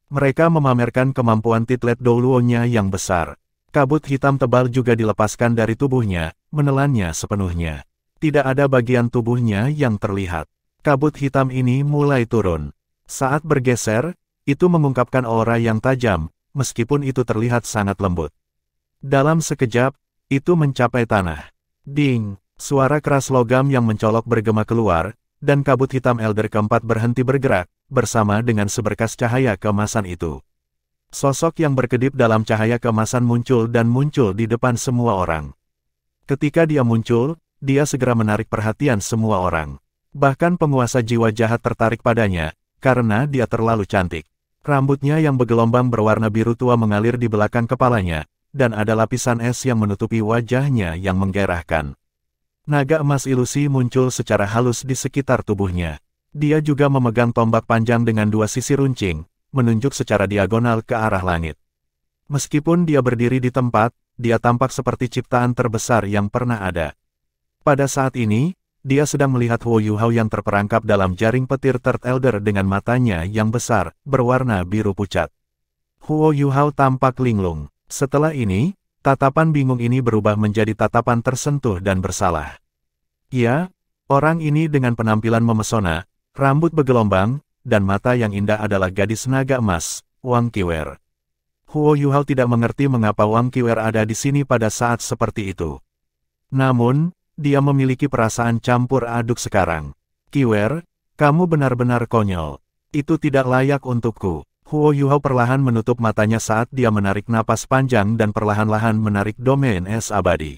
Mereka memamerkan kemampuan Titlet Douluo-nya yang besar. Kabut hitam tebal juga dilepaskan dari tubuhnya, menelannya sepenuhnya. Tidak ada bagian tubuhnya yang terlihat. Kabut hitam ini mulai turun. Saat bergeser, itu mengungkapkan aura yang tajam, meskipun itu terlihat sangat lembut. Dalam sekejap, itu mencapai tanah. Ding! Suara keras logam yang mencolok bergema keluar, dan kabut hitam Elder keempat berhenti bergerak, bersama dengan seberkas cahaya keemasan itu. Sosok yang berkedip dalam cahaya keemasan muncul dan muncul di depan semua orang. Ketika dia muncul, dia segera menarik perhatian semua orang. Bahkan penguasa jiwa jahat tertarik padanya, karena dia terlalu cantik. Rambutnya yang bergelombang berwarna biru tua mengalir di belakang kepalanya, dan ada lapisan es yang menutupi wajahnya yang menggairahkan. Naga emas ilusi muncul secara halus di sekitar tubuhnya. Dia juga memegang tombak panjang dengan 2 sisi runcing, menunjuk secara diagonal ke arah langit. Meskipun dia berdiri di tempat, dia tampak seperti ciptaan terbesar yang pernah ada. Pada saat ini, dia sedang melihat Huo Yuhao yang terperangkap dalam jaring petir Third Elder dengan matanya yang besar, berwarna biru pucat. Huo Yuhao tampak linglung. Setelah ini, tatapan bingung ini berubah menjadi tatapan tersentuh dan bersalah. Ya, orang ini dengan penampilan memesona, rambut bergelombang, dan mata yang indah adalah gadis naga emas, Wang Qiwer. Huo Yuhao tidak mengerti mengapa Wang Qiwer ada di sini pada saat seperti itu. Namun, dia memiliki perasaan campur aduk sekarang. Qiwer, kamu benar-benar konyol. Itu tidak layak untukku. Huo Yuhao perlahan menutup matanya saat dia menarik napas panjang dan perlahan-lahan menarik domain es abadi.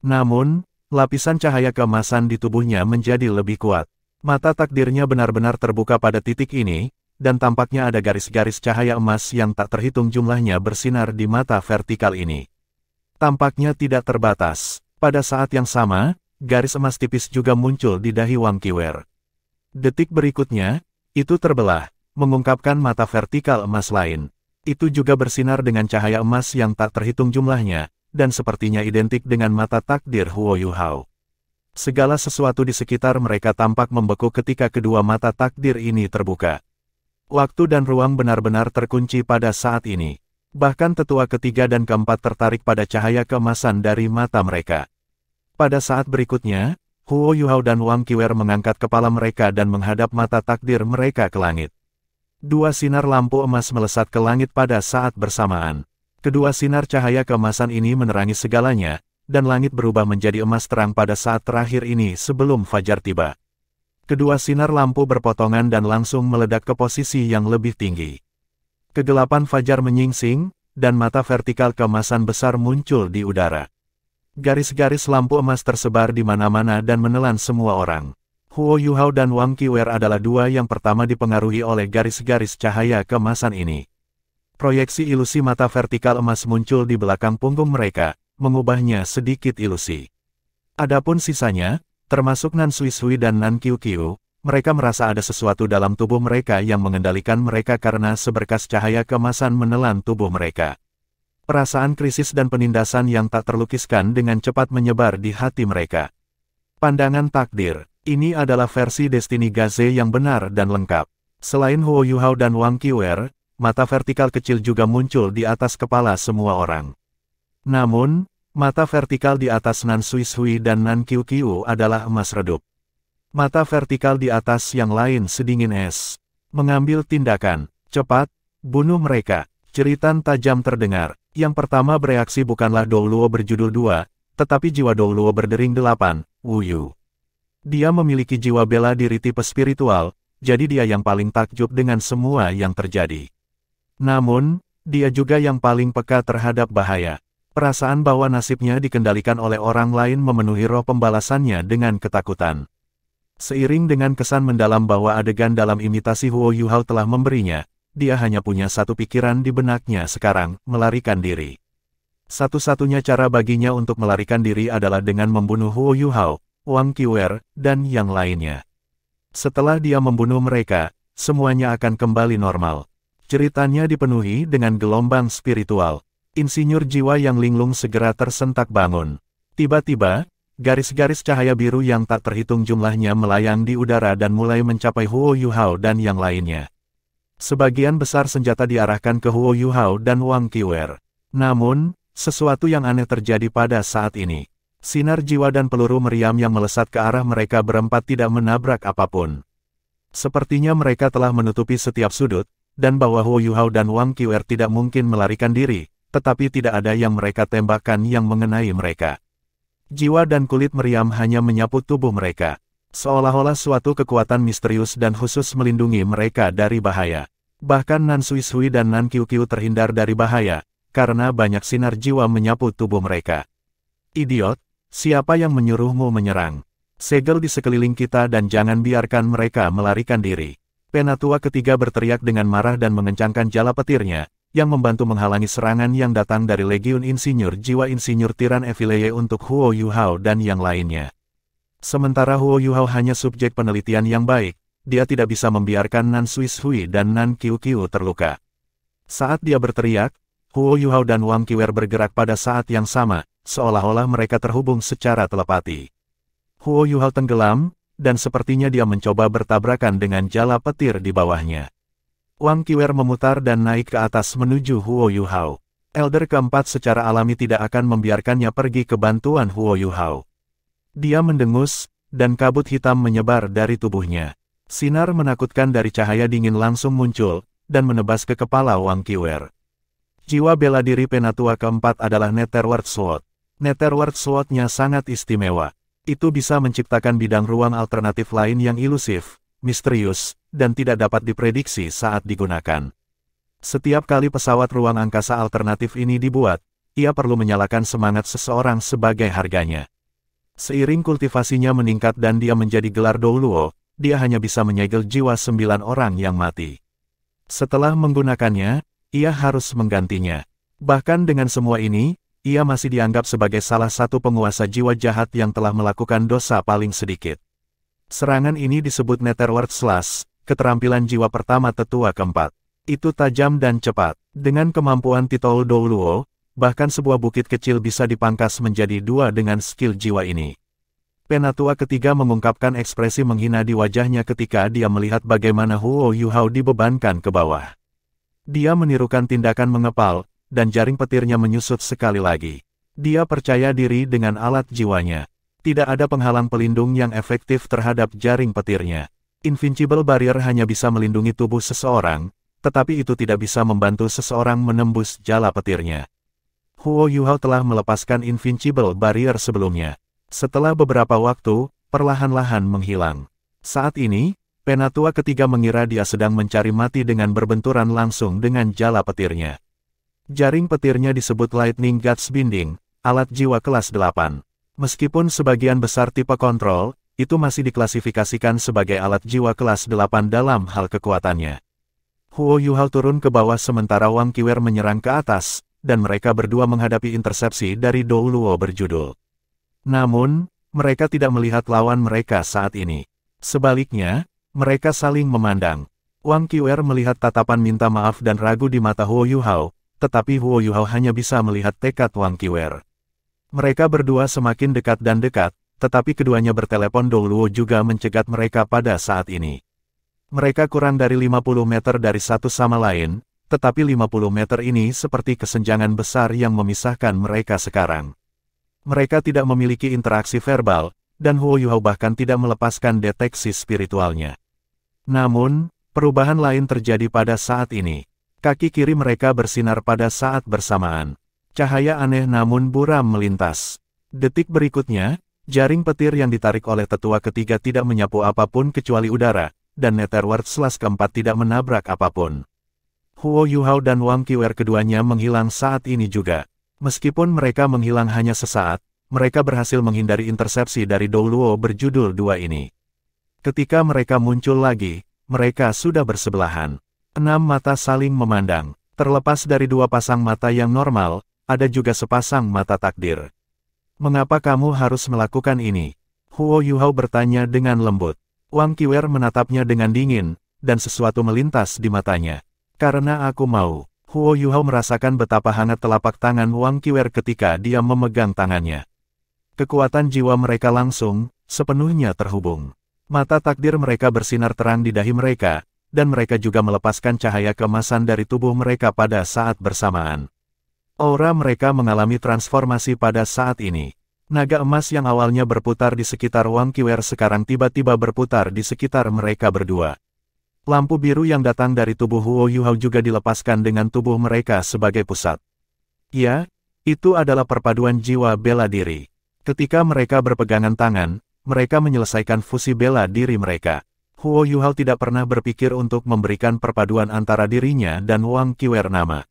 Namun, lapisan cahaya keemasan di tubuhnya menjadi lebih kuat. Mata takdirnya benar-benar terbuka pada titik ini, dan tampaknya ada garis-garis cahaya emas yang tak terhitung jumlahnya bersinar di mata vertikal ini. Tampaknya tidak terbatas. Pada saat yang sama, garis emas tipis juga muncul di dahi Wang Qiwer. Detik berikutnya, itu terbelah, mengungkapkan mata vertikal emas lain. Itu juga bersinar dengan cahaya emas yang tak terhitung jumlahnya, dan sepertinya identik dengan mata takdir Huo Yuhao. Segala sesuatu di sekitar mereka tampak membeku ketika kedua mata takdir ini terbuka. Waktu dan ruang benar-benar terkunci pada saat ini. Bahkan tetua ketiga dan keempat tertarik pada cahaya keemasan dari mata mereka. Pada saat berikutnya, Huo Yuhao dan Wang Qiwer mengangkat kepala mereka dan menghadap mata takdir mereka ke langit. 2 sinar lampu emas melesat ke langit pada saat bersamaan. Kedua sinar cahaya keemasan ini menerangi segalanya, dan langit berubah menjadi emas terang pada saat terakhir ini sebelum fajar tiba. Kedua sinar lampu berpotongan dan langsung meledak ke posisi yang lebih tinggi. Kegelapan fajar menyingsing, dan mata vertikal keemasan besar muncul di udara. Garis-garis lampu emas tersebar di mana-mana dan menelan semua orang. Huo Yuhao dan Wang Qiwer adalah 2 yang pertama dipengaruhi oleh garis-garis cahaya keemasan ini. Proyeksi ilusi mata vertikal emas muncul di belakang punggung mereka, mengubahnya sedikit ilusi. Adapun sisanya, termasuk Nan Sui Sui dan Nan Qiu Qiu, mereka merasa ada sesuatu dalam tubuh mereka yang mengendalikan mereka karena seberkas cahaya keemasan menelan tubuh mereka. Perasaan krisis dan penindasan yang tak terlukiskan dengan cepat menyebar di hati mereka. Pandangan takdir, ini adalah versi Destiny Gaze yang benar dan lengkap. Selain Huo Yuhao dan Wang Qiwer, mata vertikal kecil juga muncul di atas kepala semua orang. Namun, mata vertikal di atas Nan Sui Sui dan Nan Qiu Qiu adalah emas redup. Mata vertikal di atas yang lain sedingin es. Mengambil tindakan, cepat, Bunuh mereka. Jeritan tajam terdengar. Yang pertama bereaksi bukanlah Dou Luo berjudul 2, tetapi jiwa Dou Luo berdering 8, Wu Yu. Dia memiliki jiwa bela diri tipe spiritual, jadi dia yang paling takjub dengan semua yang terjadi. Namun, dia juga yang paling peka terhadap bahaya. Perasaan bahwa nasibnya dikendalikan oleh orang lain memenuhi roh pembalasannya dengan ketakutan. Seiring dengan kesan mendalam bahwa adegan dalam imitasi Huo Yuhao telah memberinya, dia hanya punya satu pikiran di benaknya sekarang, melarikan diri. Satu-satunya cara baginya untuk melarikan diri adalah dengan membunuh Huo Yuhao, Wang Qiwer, dan yang lainnya. Setelah dia membunuh mereka, semuanya akan kembali normal. Ceritanya dipenuhi dengan gelombang spiritual. Insinyur jiwa yang linglung segera tersentak bangun. Tiba-tiba, garis-garis cahaya biru yang tak terhitung jumlahnya melayang di udara dan mulai mencapai Huo Yuhao dan yang lainnya. Sebagian besar senjata diarahkan ke Huo Yuhao dan Wang Qiwer. Namun, sesuatu yang aneh terjadi pada saat ini. Sinar jiwa dan peluru meriam yang melesat ke arah mereka berempat tidak menabrak apapun. Sepertinya mereka telah menutupi setiap sudut, dan bahwa Huo Yuhao dan Wang Qiwer tidak mungkin melarikan diri, tetapi tidak ada yang mereka tembakkan yang mengenai mereka. Jiwa dan kulit meriam hanya menyapu tubuh mereka. Seolah-olah suatu kekuatan misterius dan khusus melindungi mereka dari bahaya. Bahkan Nan Suishui dan Nan Qiuqiu terhindar dari bahaya, karena banyak sinar jiwa menyapu tubuh mereka. Idiot, siapa yang menyuruhmu menyerang? Segel di sekeliling kita dan jangan biarkan mereka melarikan diri. Penatua ketiga berteriak dengan marah dan mengencangkan jala petirnya, yang membantu menghalangi serangan yang datang dari Legiun Insinyur Jiwa Insinyur Tiran Evileye untuk Huo Yuhao dan yang lainnya. Sementara Huo Yuhao hanya subjek penelitian yang baik, dia tidak bisa membiarkan Nan Suishui dan Nan Qiuqiu terluka. Saat dia berteriak, Huo Yuhao dan Wang Qiwer bergerak pada saat yang sama, seolah-olah mereka terhubung secara telepati. Huo Yuhao tenggelam, dan sepertinya dia mencoba bertabrakan dengan jala petir di bawahnya. Wang Qiwer memutar dan naik ke atas menuju Huo Yuhao. Elder keempat secara alami tidak akan membiarkannya pergi ke bantuan Huo Yuhao. Dia mendengus, dan kabut hitam menyebar dari tubuhnya. Sinar menakutkan dari cahaya dingin langsung muncul, dan menebas ke kepala Wang Qiwer. Jiwa bela diri penatua keempat adalah Netherworld Sword. Netherworld Sword-nya sangat istimewa. Itu bisa menciptakan bidang ruang alternatif lain yang ilusif, misterius, dan tidak dapat diprediksi saat digunakan. Setiap kali pesawat ruang angkasa alternatif ini dibuat, ia perlu menyalakan semangat seseorang sebagai harganya. Seiring kultivasinya meningkat dan dia menjadi gelar Dou Luo, dia hanya bisa menyegel jiwa 9 orang yang mati. Setelah menggunakannya, ia harus menggantinya. Bahkan dengan semua ini, ia masih dianggap sebagai salah satu penguasa jiwa jahat yang telah melakukan dosa paling sedikit. Serangan ini disebut Netherworld Slash, keterampilan jiwa pertama tetua keempat. Itu tajam dan cepat. Dengan kemampuan titel Dou Luo, bahkan sebuah bukit kecil bisa dipangkas menjadi 2 dengan skill jiwa ini. Penatua ketiga mengungkapkan ekspresi menghina di wajahnya ketika dia melihat bagaimana Huo Yuhao dibebankan ke bawah. Dia menirukan tindakan mengepal, dan jaring petirnya menyusut sekali lagi. Dia percaya diri dengan alat jiwanya. Tidak ada penghalang pelindung yang efektif terhadap jaring petirnya. Invincible Barrier hanya bisa melindungi tubuh seseorang, tetapi itu tidak bisa membantu seseorang menembus jala petirnya. Huo Yuhao telah melepaskan Invincible Barrier sebelumnya. Setelah beberapa waktu, perlahan-lahan menghilang. Saat ini, penatua ketiga mengira dia sedang mencari mati dengan berbenturan langsung dengan jala petirnya. Jaring petirnya disebut Lightning Guts Binding, alat jiwa kelas 8. Meskipun sebagian besar tipe kontrol, itu masih diklasifikasikan sebagai alat jiwa kelas 8 dalam hal kekuatannya. Huo Yuhao turun ke bawah sementara Wang Qiwer menyerang ke atas, dan mereka berdua menghadapi intersepsi dari Dou Luo berjudul. Namun, mereka tidak melihat lawan mereka saat ini. Sebaliknya, mereka saling memandang. Wang Qiwer melihat tatapan minta maaf dan ragu di mata Huo Yuhao, tetapi Huo Yuhao hanya bisa melihat tekad Wang Qiwer. Mereka berdua semakin dekat dan dekat, tetapi keduanya bertelepon. Dou Luo juga mencegat mereka pada saat ini. Mereka kurang dari 50 meter dari satu sama lain, tetapi 50 meter ini seperti kesenjangan besar yang memisahkan mereka sekarang. Mereka tidak memiliki interaksi verbal, dan Huo Yuhao bahkan tidak melepaskan deteksi spiritualnya. Namun, perubahan lain terjadi pada saat ini. Kaki kiri mereka bersinar pada saat bersamaan. Cahaya aneh namun buram melintas. Detik berikutnya, jaring petir yang ditarik oleh tetua ketiga tidak menyapu apapun kecuali udara, dan Netherworld Slash keempat tidak menabrak apapun. Huo Yuhao dan Wang Qiwer keduanya menghilang saat ini juga. Meskipun mereka menghilang hanya sesaat, mereka berhasil menghindari intersepsi dari Dou Luo berjudul 2 ini. Ketika mereka muncul lagi, mereka sudah bersebelahan. 6 mata saling memandang. Terlepas dari 2 pasang mata yang normal, ada juga sepasang mata takdir. Mengapa kamu harus melakukan ini? Huo Yuhao bertanya dengan lembut. Wang Qiwer menatapnya dengan dingin, dan sesuatu melintas di matanya. Karena aku mau. Huo Yuhao merasakan betapa hangat telapak tangan Wang Qiwer ketika dia memegang tangannya. Kekuatan jiwa mereka langsung, sepenuhnya terhubung. Mata takdir mereka bersinar terang di dahi mereka, dan mereka juga melepaskan cahaya keemasan dari tubuh mereka pada saat bersamaan. Aura mereka mengalami transformasi pada saat ini. Naga emas yang awalnya berputar di sekitar Wang Qiwer sekarang tiba-tiba berputar di sekitar mereka berdua. Lampu biru yang datang dari tubuh Huo Yuhao juga dilepaskan dengan tubuh mereka sebagai pusat. Ya, itu adalah perpaduan jiwa bela diri. Ketika mereka berpegangan tangan, mereka menyelesaikan fusi bela diri mereka. Huo Yuhao tidak pernah berpikir untuk memberikan perpaduan antara dirinya dan Wang Qiwer nama.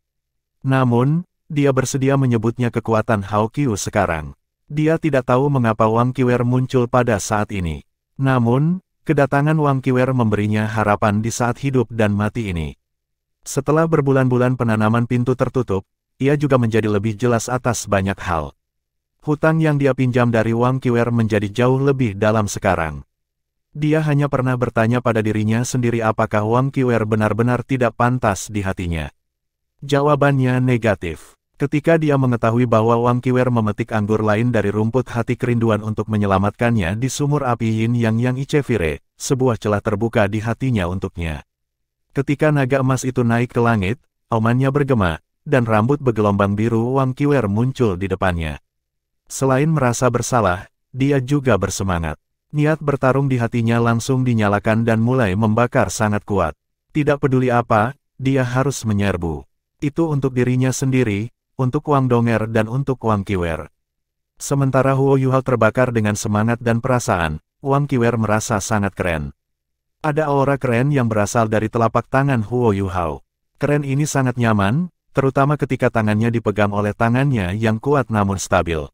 Namun, dia bersedia menyebutnya kekuatan Hao-Qiu sekarang. Dia tidak tahu mengapa Wang Qiwer muncul pada saat ini. Namun, kedatangan Wang Qiwer memberinya harapan di saat hidup dan mati ini. Setelah berbulan-bulan penanaman pintu tertutup, ia juga menjadi lebih jelas atas banyak hal. Hutang yang dia pinjam dari Wang Qiwer menjadi jauh lebih dalam sekarang. Dia hanya pernah bertanya pada dirinya sendiri apakah Wang Qiwer benar-benar tidak pantas di hatinya. Jawabannya negatif. Ketika dia mengetahui bahwa Wang Qiwer memetik anggur lain dari rumput hati kerinduan untuk menyelamatkannya di sumur api Yin Yang Ichefire, sebuah celah terbuka di hatinya untuknya. Ketika naga emas itu naik ke langit, aumannya bergema, dan rambut bergelombang biru Wang Qiwer muncul di depannya. Selain merasa bersalah, dia juga bersemangat. Niat bertarung di hatinya langsung dinyalakan dan mulai membakar sangat kuat. Tidak peduli apa, dia harus menyerbu. Itu untuk dirinya sendiri, untuk Wang Donger dan untuk Wang Qiwer. Sementara Huo Yuhao terbakar dengan semangat dan perasaan, Wang Qiwer merasa sangat keren. Ada aura keren yang berasal dari telapak tangan Huo Yuhao. Keren ini sangat nyaman, terutama ketika tangannya dipegang oleh tangannya yang kuat namun stabil.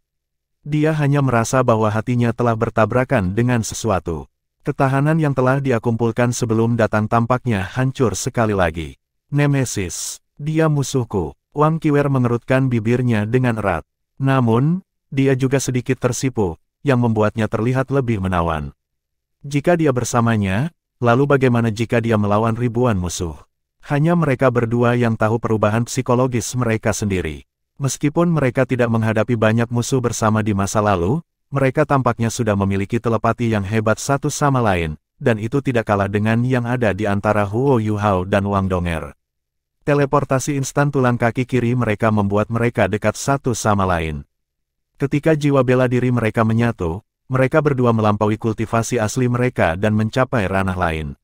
Dia hanya merasa bahwa hatinya telah bertabrakan dengan sesuatu. Ketahanan yang telah dia kumpulkan sebelum datang tampaknya hancur sekali lagi. Nemesis, dia musuhku. Wang Qiwer mengerutkan bibirnya dengan erat. Namun, dia juga sedikit tersipu, yang membuatnya terlihat lebih menawan. Jika dia bersamanya, lalu bagaimana jika dia melawan ribuan musuh? Hanya mereka berdua yang tahu perubahan psikologis mereka sendiri. Meskipun mereka tidak menghadapi banyak musuh bersama di masa lalu, mereka tampaknya sudah memiliki telepati yang hebat satu sama lain, dan itu tidak kalah dengan yang ada di antara Huo Yuhao dan Wang Donger. Teleportasi instan tulang kaki kiri mereka membuat mereka dekat satu sama lain. Ketika jiwa bela diri mereka menyatu, mereka berdua melampaui kultivasi asli mereka dan mencapai ranah lain.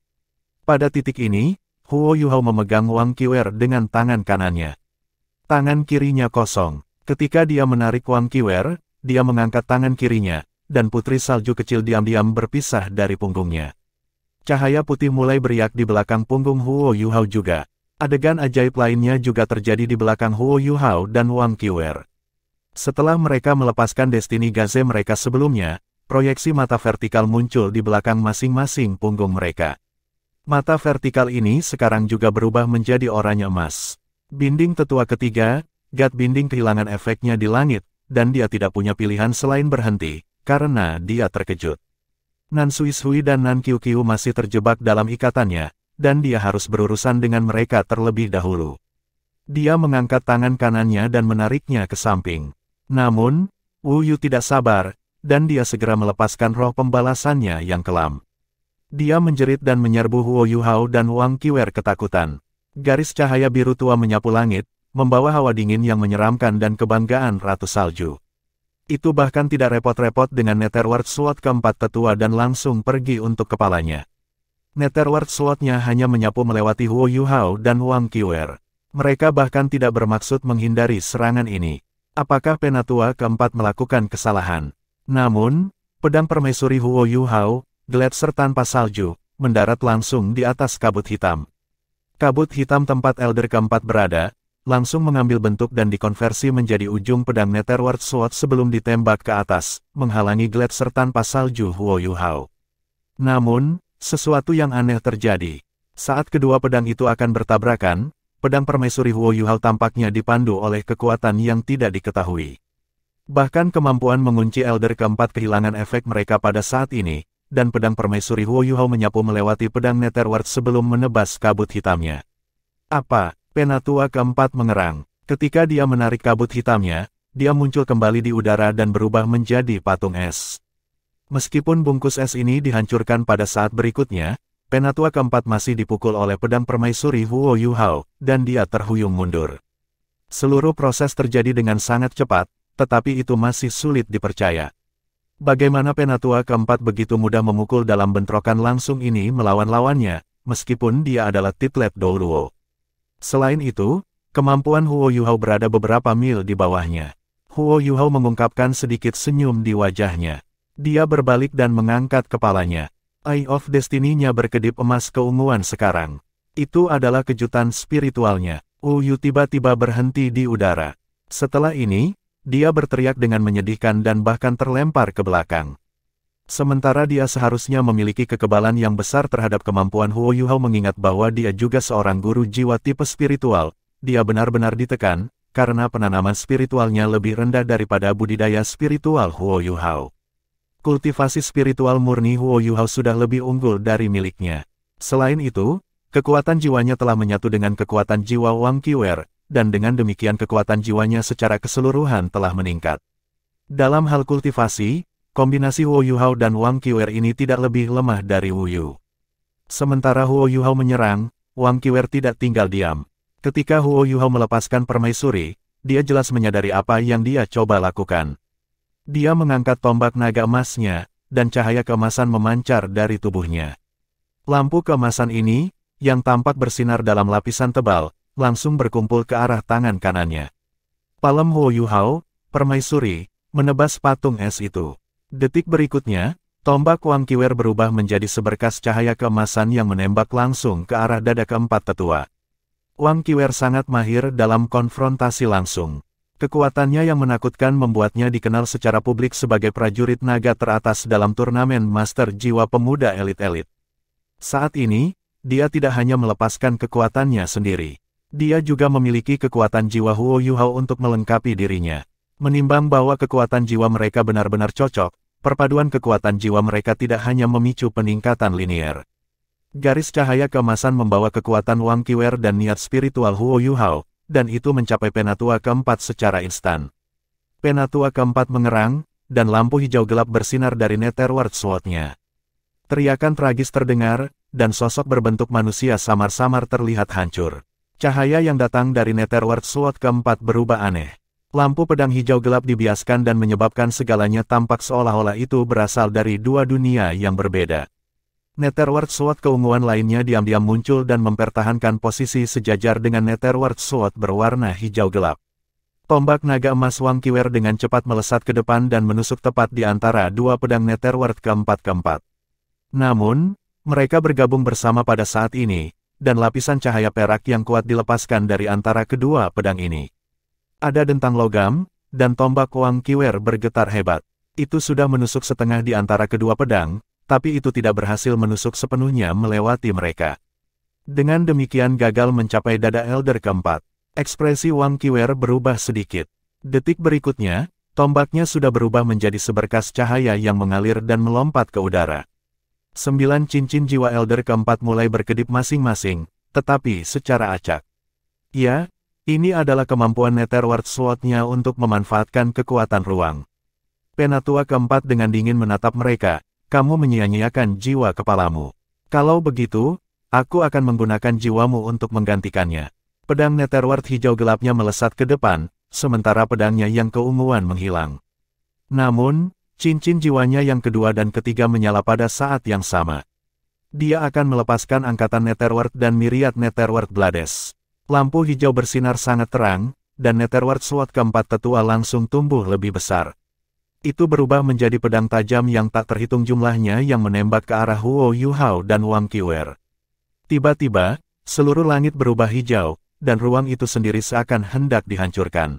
Pada titik ini, Huo Yuhao memegang Wang Qiwer dengan tangan kanannya. Tangan kirinya kosong. Ketika dia menarik Wang Qiwer, dia mengangkat tangan kirinya, dan putri salju kecil diam-diam berpisah dari punggungnya. Cahaya putih mulai beriak di belakang punggung Huo Yuhao juga. Adegan ajaib lainnya juga terjadi di belakang Huo Yuhao dan Wang Qiwer. Setelah mereka melepaskan destiny gaze mereka sebelumnya, proyeksi mata vertikal muncul di belakang masing-masing punggung mereka. Mata vertikal ini sekarang juga berubah menjadi oranye emas. Binding tetua ketiga, God Binding kehilangan efeknya di langit, dan dia tidak punya pilihan selain berhenti, karena dia terkejut. Nan Suishui dan Nan Qiuqiu masih terjebak dalam ikatannya, dan dia harus berurusan dengan mereka terlebih dahulu. Dia mengangkat tangan kanannya dan menariknya ke samping. Namun, Wu Yu tidak sabar, dan dia segera melepaskan roh pembalasannya yang kelam. Dia menjerit dan menyerbu Huo Yuhao dan Wang Qiwer ketakutan. Garis cahaya biru tua menyapu langit, membawa hawa dingin yang menyeramkan dan kebanggaan Ratu Salju. Itu bahkan tidak repot-repot dengan Netherworld Sword keempat tetua dan langsung pergi untuk kepalanya. Netherworld Sword-nya hanya menyapu melewati Huo Yuhao dan Wang Qiwer. Mereka bahkan tidak bermaksud menghindari serangan ini. Apakah Penatua keempat melakukan kesalahan? Namun, pedang permaisuri Huo Yuhao, Gletser tanpa salju, mendarat langsung di atas kabut hitam. Kabut hitam tempat Elder keempat berada, langsung mengambil bentuk dan dikonversi menjadi ujung pedang Netherworld Sword sebelum ditembak ke atas, menghalangi Gletser tanpa salju Huo Yuhao. Namun, sesuatu yang aneh terjadi. Saat kedua pedang itu akan bertabrakan, pedang permaisuri Huo Yuhao tampaknya dipandu oleh kekuatan yang tidak diketahui. Bahkan kemampuan mengunci Elder keempat kehilangan efek mereka pada saat ini, dan pedang permaisuri Huo Yuhao menyapu melewati pedang Netherworld sebelum menebas kabut hitamnya. Apa? Penatua keempat mengerang. Ketika dia menarik kabut hitamnya, dia muncul kembali di udara dan berubah menjadi patung es. Meskipun bungkus es ini dihancurkan pada saat berikutnya, Penatua keempat masih dipukul oleh pedang permaisuri Huo Yuhao, dan dia terhuyung mundur. Seluruh proses terjadi dengan sangat cepat, tetapi itu masih sulit dipercaya. Bagaimana Penatua keempat begitu mudah memukul dalam bentrokan langsung ini melawan lawannya, meskipun dia adalah Titlet Douruo. Selain itu, kemampuan Huo Yuhao berada beberapa mil di bawahnya. Huo Yuhao mengungkapkan sedikit senyum di wajahnya. Dia berbalik dan mengangkat kepalanya. Eye of Destiny-nya berkedip emas keunguan sekarang. Itu adalah kejutan spiritualnya. Yu tiba-tiba berhenti di udara. Setelah ini, dia berteriak dengan menyedihkan dan bahkan terlempar ke belakang. Sementara dia seharusnya memiliki kekebalan yang besar terhadap kemampuan Huo Yuhao mengingat bahwa dia juga seorang guru jiwa tipe spiritual, dia benar-benar ditekan, karena penanaman spiritualnya lebih rendah daripada budidaya spiritual Huo Yuhao. Kultivasi spiritual murni Huo Yuhao sudah lebih unggul dari miliknya. Selain itu, kekuatan jiwanya telah menyatu dengan kekuatan jiwa Wang Qiwer, dan dengan demikian kekuatan jiwanya secara keseluruhan telah meningkat. Dalam hal kultivasi, kombinasi Huo Yuhao dan Wang Qiwer ini tidak lebih lemah dari Wu Yu. Sementara Huo Yuhao menyerang, Wang Qiwer tidak tinggal diam. Ketika Huo Yuhao melepaskan permaisuri, dia jelas menyadari apa yang dia coba lakukan. Dia mengangkat tombak naga emasnya, dan cahaya keemasan memancar dari tubuhnya. Lampu keemasan ini, yang tampak bersinar dalam lapisan tebal, langsung berkumpul ke arah tangan kanannya. Palem Huo Yuhao, permaisuri, menebas patung es itu. Detik berikutnya, tombak Wang Qiwer berubah menjadi seberkas cahaya keemasan yang menembak langsung ke arah dada keempat tetua. Wang Qiwer sangat mahir dalam konfrontasi langsung. Kekuatannya yang menakutkan membuatnya dikenal secara publik sebagai prajurit naga teratas dalam turnamen Master Jiwa Pemuda Elit-Elit. Saat ini, dia tidak hanya melepaskan kekuatannya sendiri. Dia juga memiliki kekuatan jiwa Huo Yuhao untuk melengkapi dirinya. Menimbang bahwa kekuatan jiwa mereka benar-benar cocok, perpaduan kekuatan jiwa mereka tidak hanya memicu peningkatan linier. Garis cahaya keemasan membawa kekuatan Wang Qiwer dan niat spiritual Huo Yuhao, dan itu mencapai Penatua keempat secara instan. Penatua keempat mengerang, dan lampu hijau gelap bersinar dari Netherworld Sword-nya. Teriakan tragis terdengar, dan sosok berbentuk manusia samar-samar terlihat hancur. Cahaya yang datang dari Netherworld Sword keempat berubah aneh. Lampu pedang hijau gelap dibiaskan dan menyebabkan segalanya tampak seolah-olah itu berasal dari dua dunia yang berbeda. Netherworld Sword keunguan lainnya diam-diam muncul dan mempertahankan posisi sejajar dengan Netherworld Sword berwarna hijau gelap. Tombak naga emas Wang Qiwer dengan cepat melesat ke depan dan menusuk tepat di antara dua pedang Netherworld keempat. Namun, mereka bergabung bersama pada saat ini, dan lapisan cahaya perak yang kuat dilepaskan dari antara kedua pedang ini. Ada dentang logam, dan tombak Wang Qiwer bergetar hebat. Itu sudah menusuk setengah di antara kedua pedang, tapi itu tidak berhasil menusuk sepenuhnya melewati mereka. Dengan demikian gagal mencapai dada Elder keempat. Ekspresi Wang Qiwer berubah sedikit. Detik berikutnya, tombaknya sudah berubah menjadi seberkas cahaya yang mengalir dan melompat ke udara. 9 cincin jiwa Elder keempat mulai berkedip masing-masing, tetapi secara acak. Ya, ini adalah kemampuan Netherworld Sword-nya untuk memanfaatkan kekuatan ruang. Penatua keempat dengan dingin menatap mereka. Kamu menyia-nyiakan jiwa kepalamu. Kalau begitu, aku akan menggunakan jiwamu untuk menggantikannya. Pedang Netherworld hijau gelapnya melesat ke depan, sementara pedangnya yang keunguan menghilang. Namun, cincin jiwanya yang kedua dan ketiga menyala pada saat yang sama. Dia akan melepaskan angkatan Netherworld dan Myriad Netherworld Blades. Lampu hijau bersinar sangat terang, dan Netherworld Sword keempat tetua langsung tumbuh lebih besar. Itu berubah menjadi pedang tajam yang tak terhitung jumlahnya yang menembak ke arah Huo Yuhao dan Wang Qiwer. Tiba-tiba, seluruh langit berubah hijau, dan ruang itu sendiri seakan hendak dihancurkan.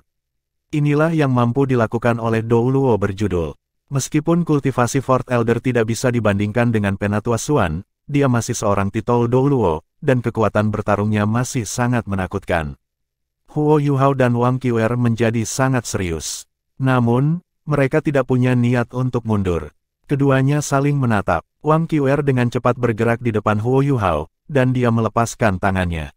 Inilah yang mampu dilakukan oleh Dou Luo berjudul. Meskipun kultivasi Fort Elder tidak bisa dibandingkan dengan Penatua Xuan, dia masih seorang titol Dou Luo, dan kekuatan bertarungnya masih sangat menakutkan. Huo Yuhao dan Wang Qiwer menjadi sangat serius. Namun, mereka tidak punya niat untuk mundur. Keduanya saling menatap. Wang Qiwer dengan cepat bergerak di depan Huo Yuhao, dan dia melepaskan tangannya.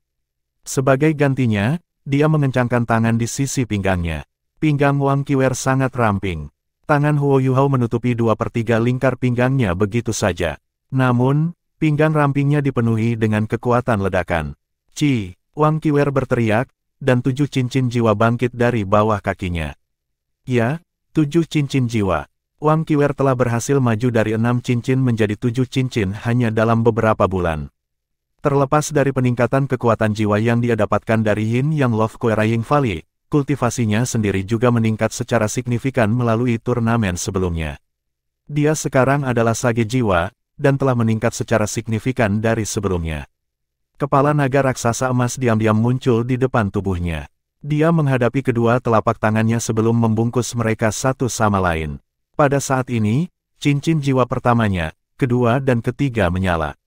Sebagai gantinya, dia mengencangkan tangan di sisi pinggangnya. Pinggang Wang Qiwer sangat ramping. Tangan Huo Yuhao menutupi 2/3 lingkar pinggangnya begitu saja. Namun, pinggang rampingnya dipenuhi dengan kekuatan ledakan. Ci, Wang Qiwer berteriak, dan 7 cincin jiwa bangkit dari bawah kakinya. Ya, 7 cincin jiwa. Wang Qiwer telah berhasil maju dari 6 cincin menjadi 7 cincin hanya dalam beberapa bulan. Terlepas dari peningkatan kekuatan jiwa yang dia dapatkan dari Yin Yang Love Quarrying Valley, kultivasinya sendiri juga meningkat secara signifikan melalui turnamen sebelumnya. Dia sekarang adalah sage jiwa, dan telah meningkat secara signifikan dari sebelumnya. Kepala naga raksasa emas diam-diam muncul di depan tubuhnya. Dia menghadapi kedua telapak tangannya sebelum membungkus mereka satu sama lain. Pada saat ini, cincin jiwa pertamanya, kedua dan ketiga menyala.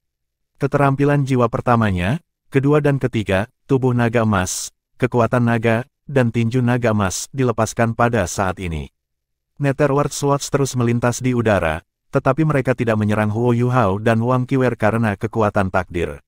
Keterampilan jiwa pertamanya, kedua dan ketiga, tubuh naga emas, kekuatan naga, dan tinju naga emas dilepaskan pada saat ini. Netherworld Swords terus melintas di udara, tetapi mereka tidak menyerang Huo Yuhao dan Wang Qiwer karena kekuatan takdir.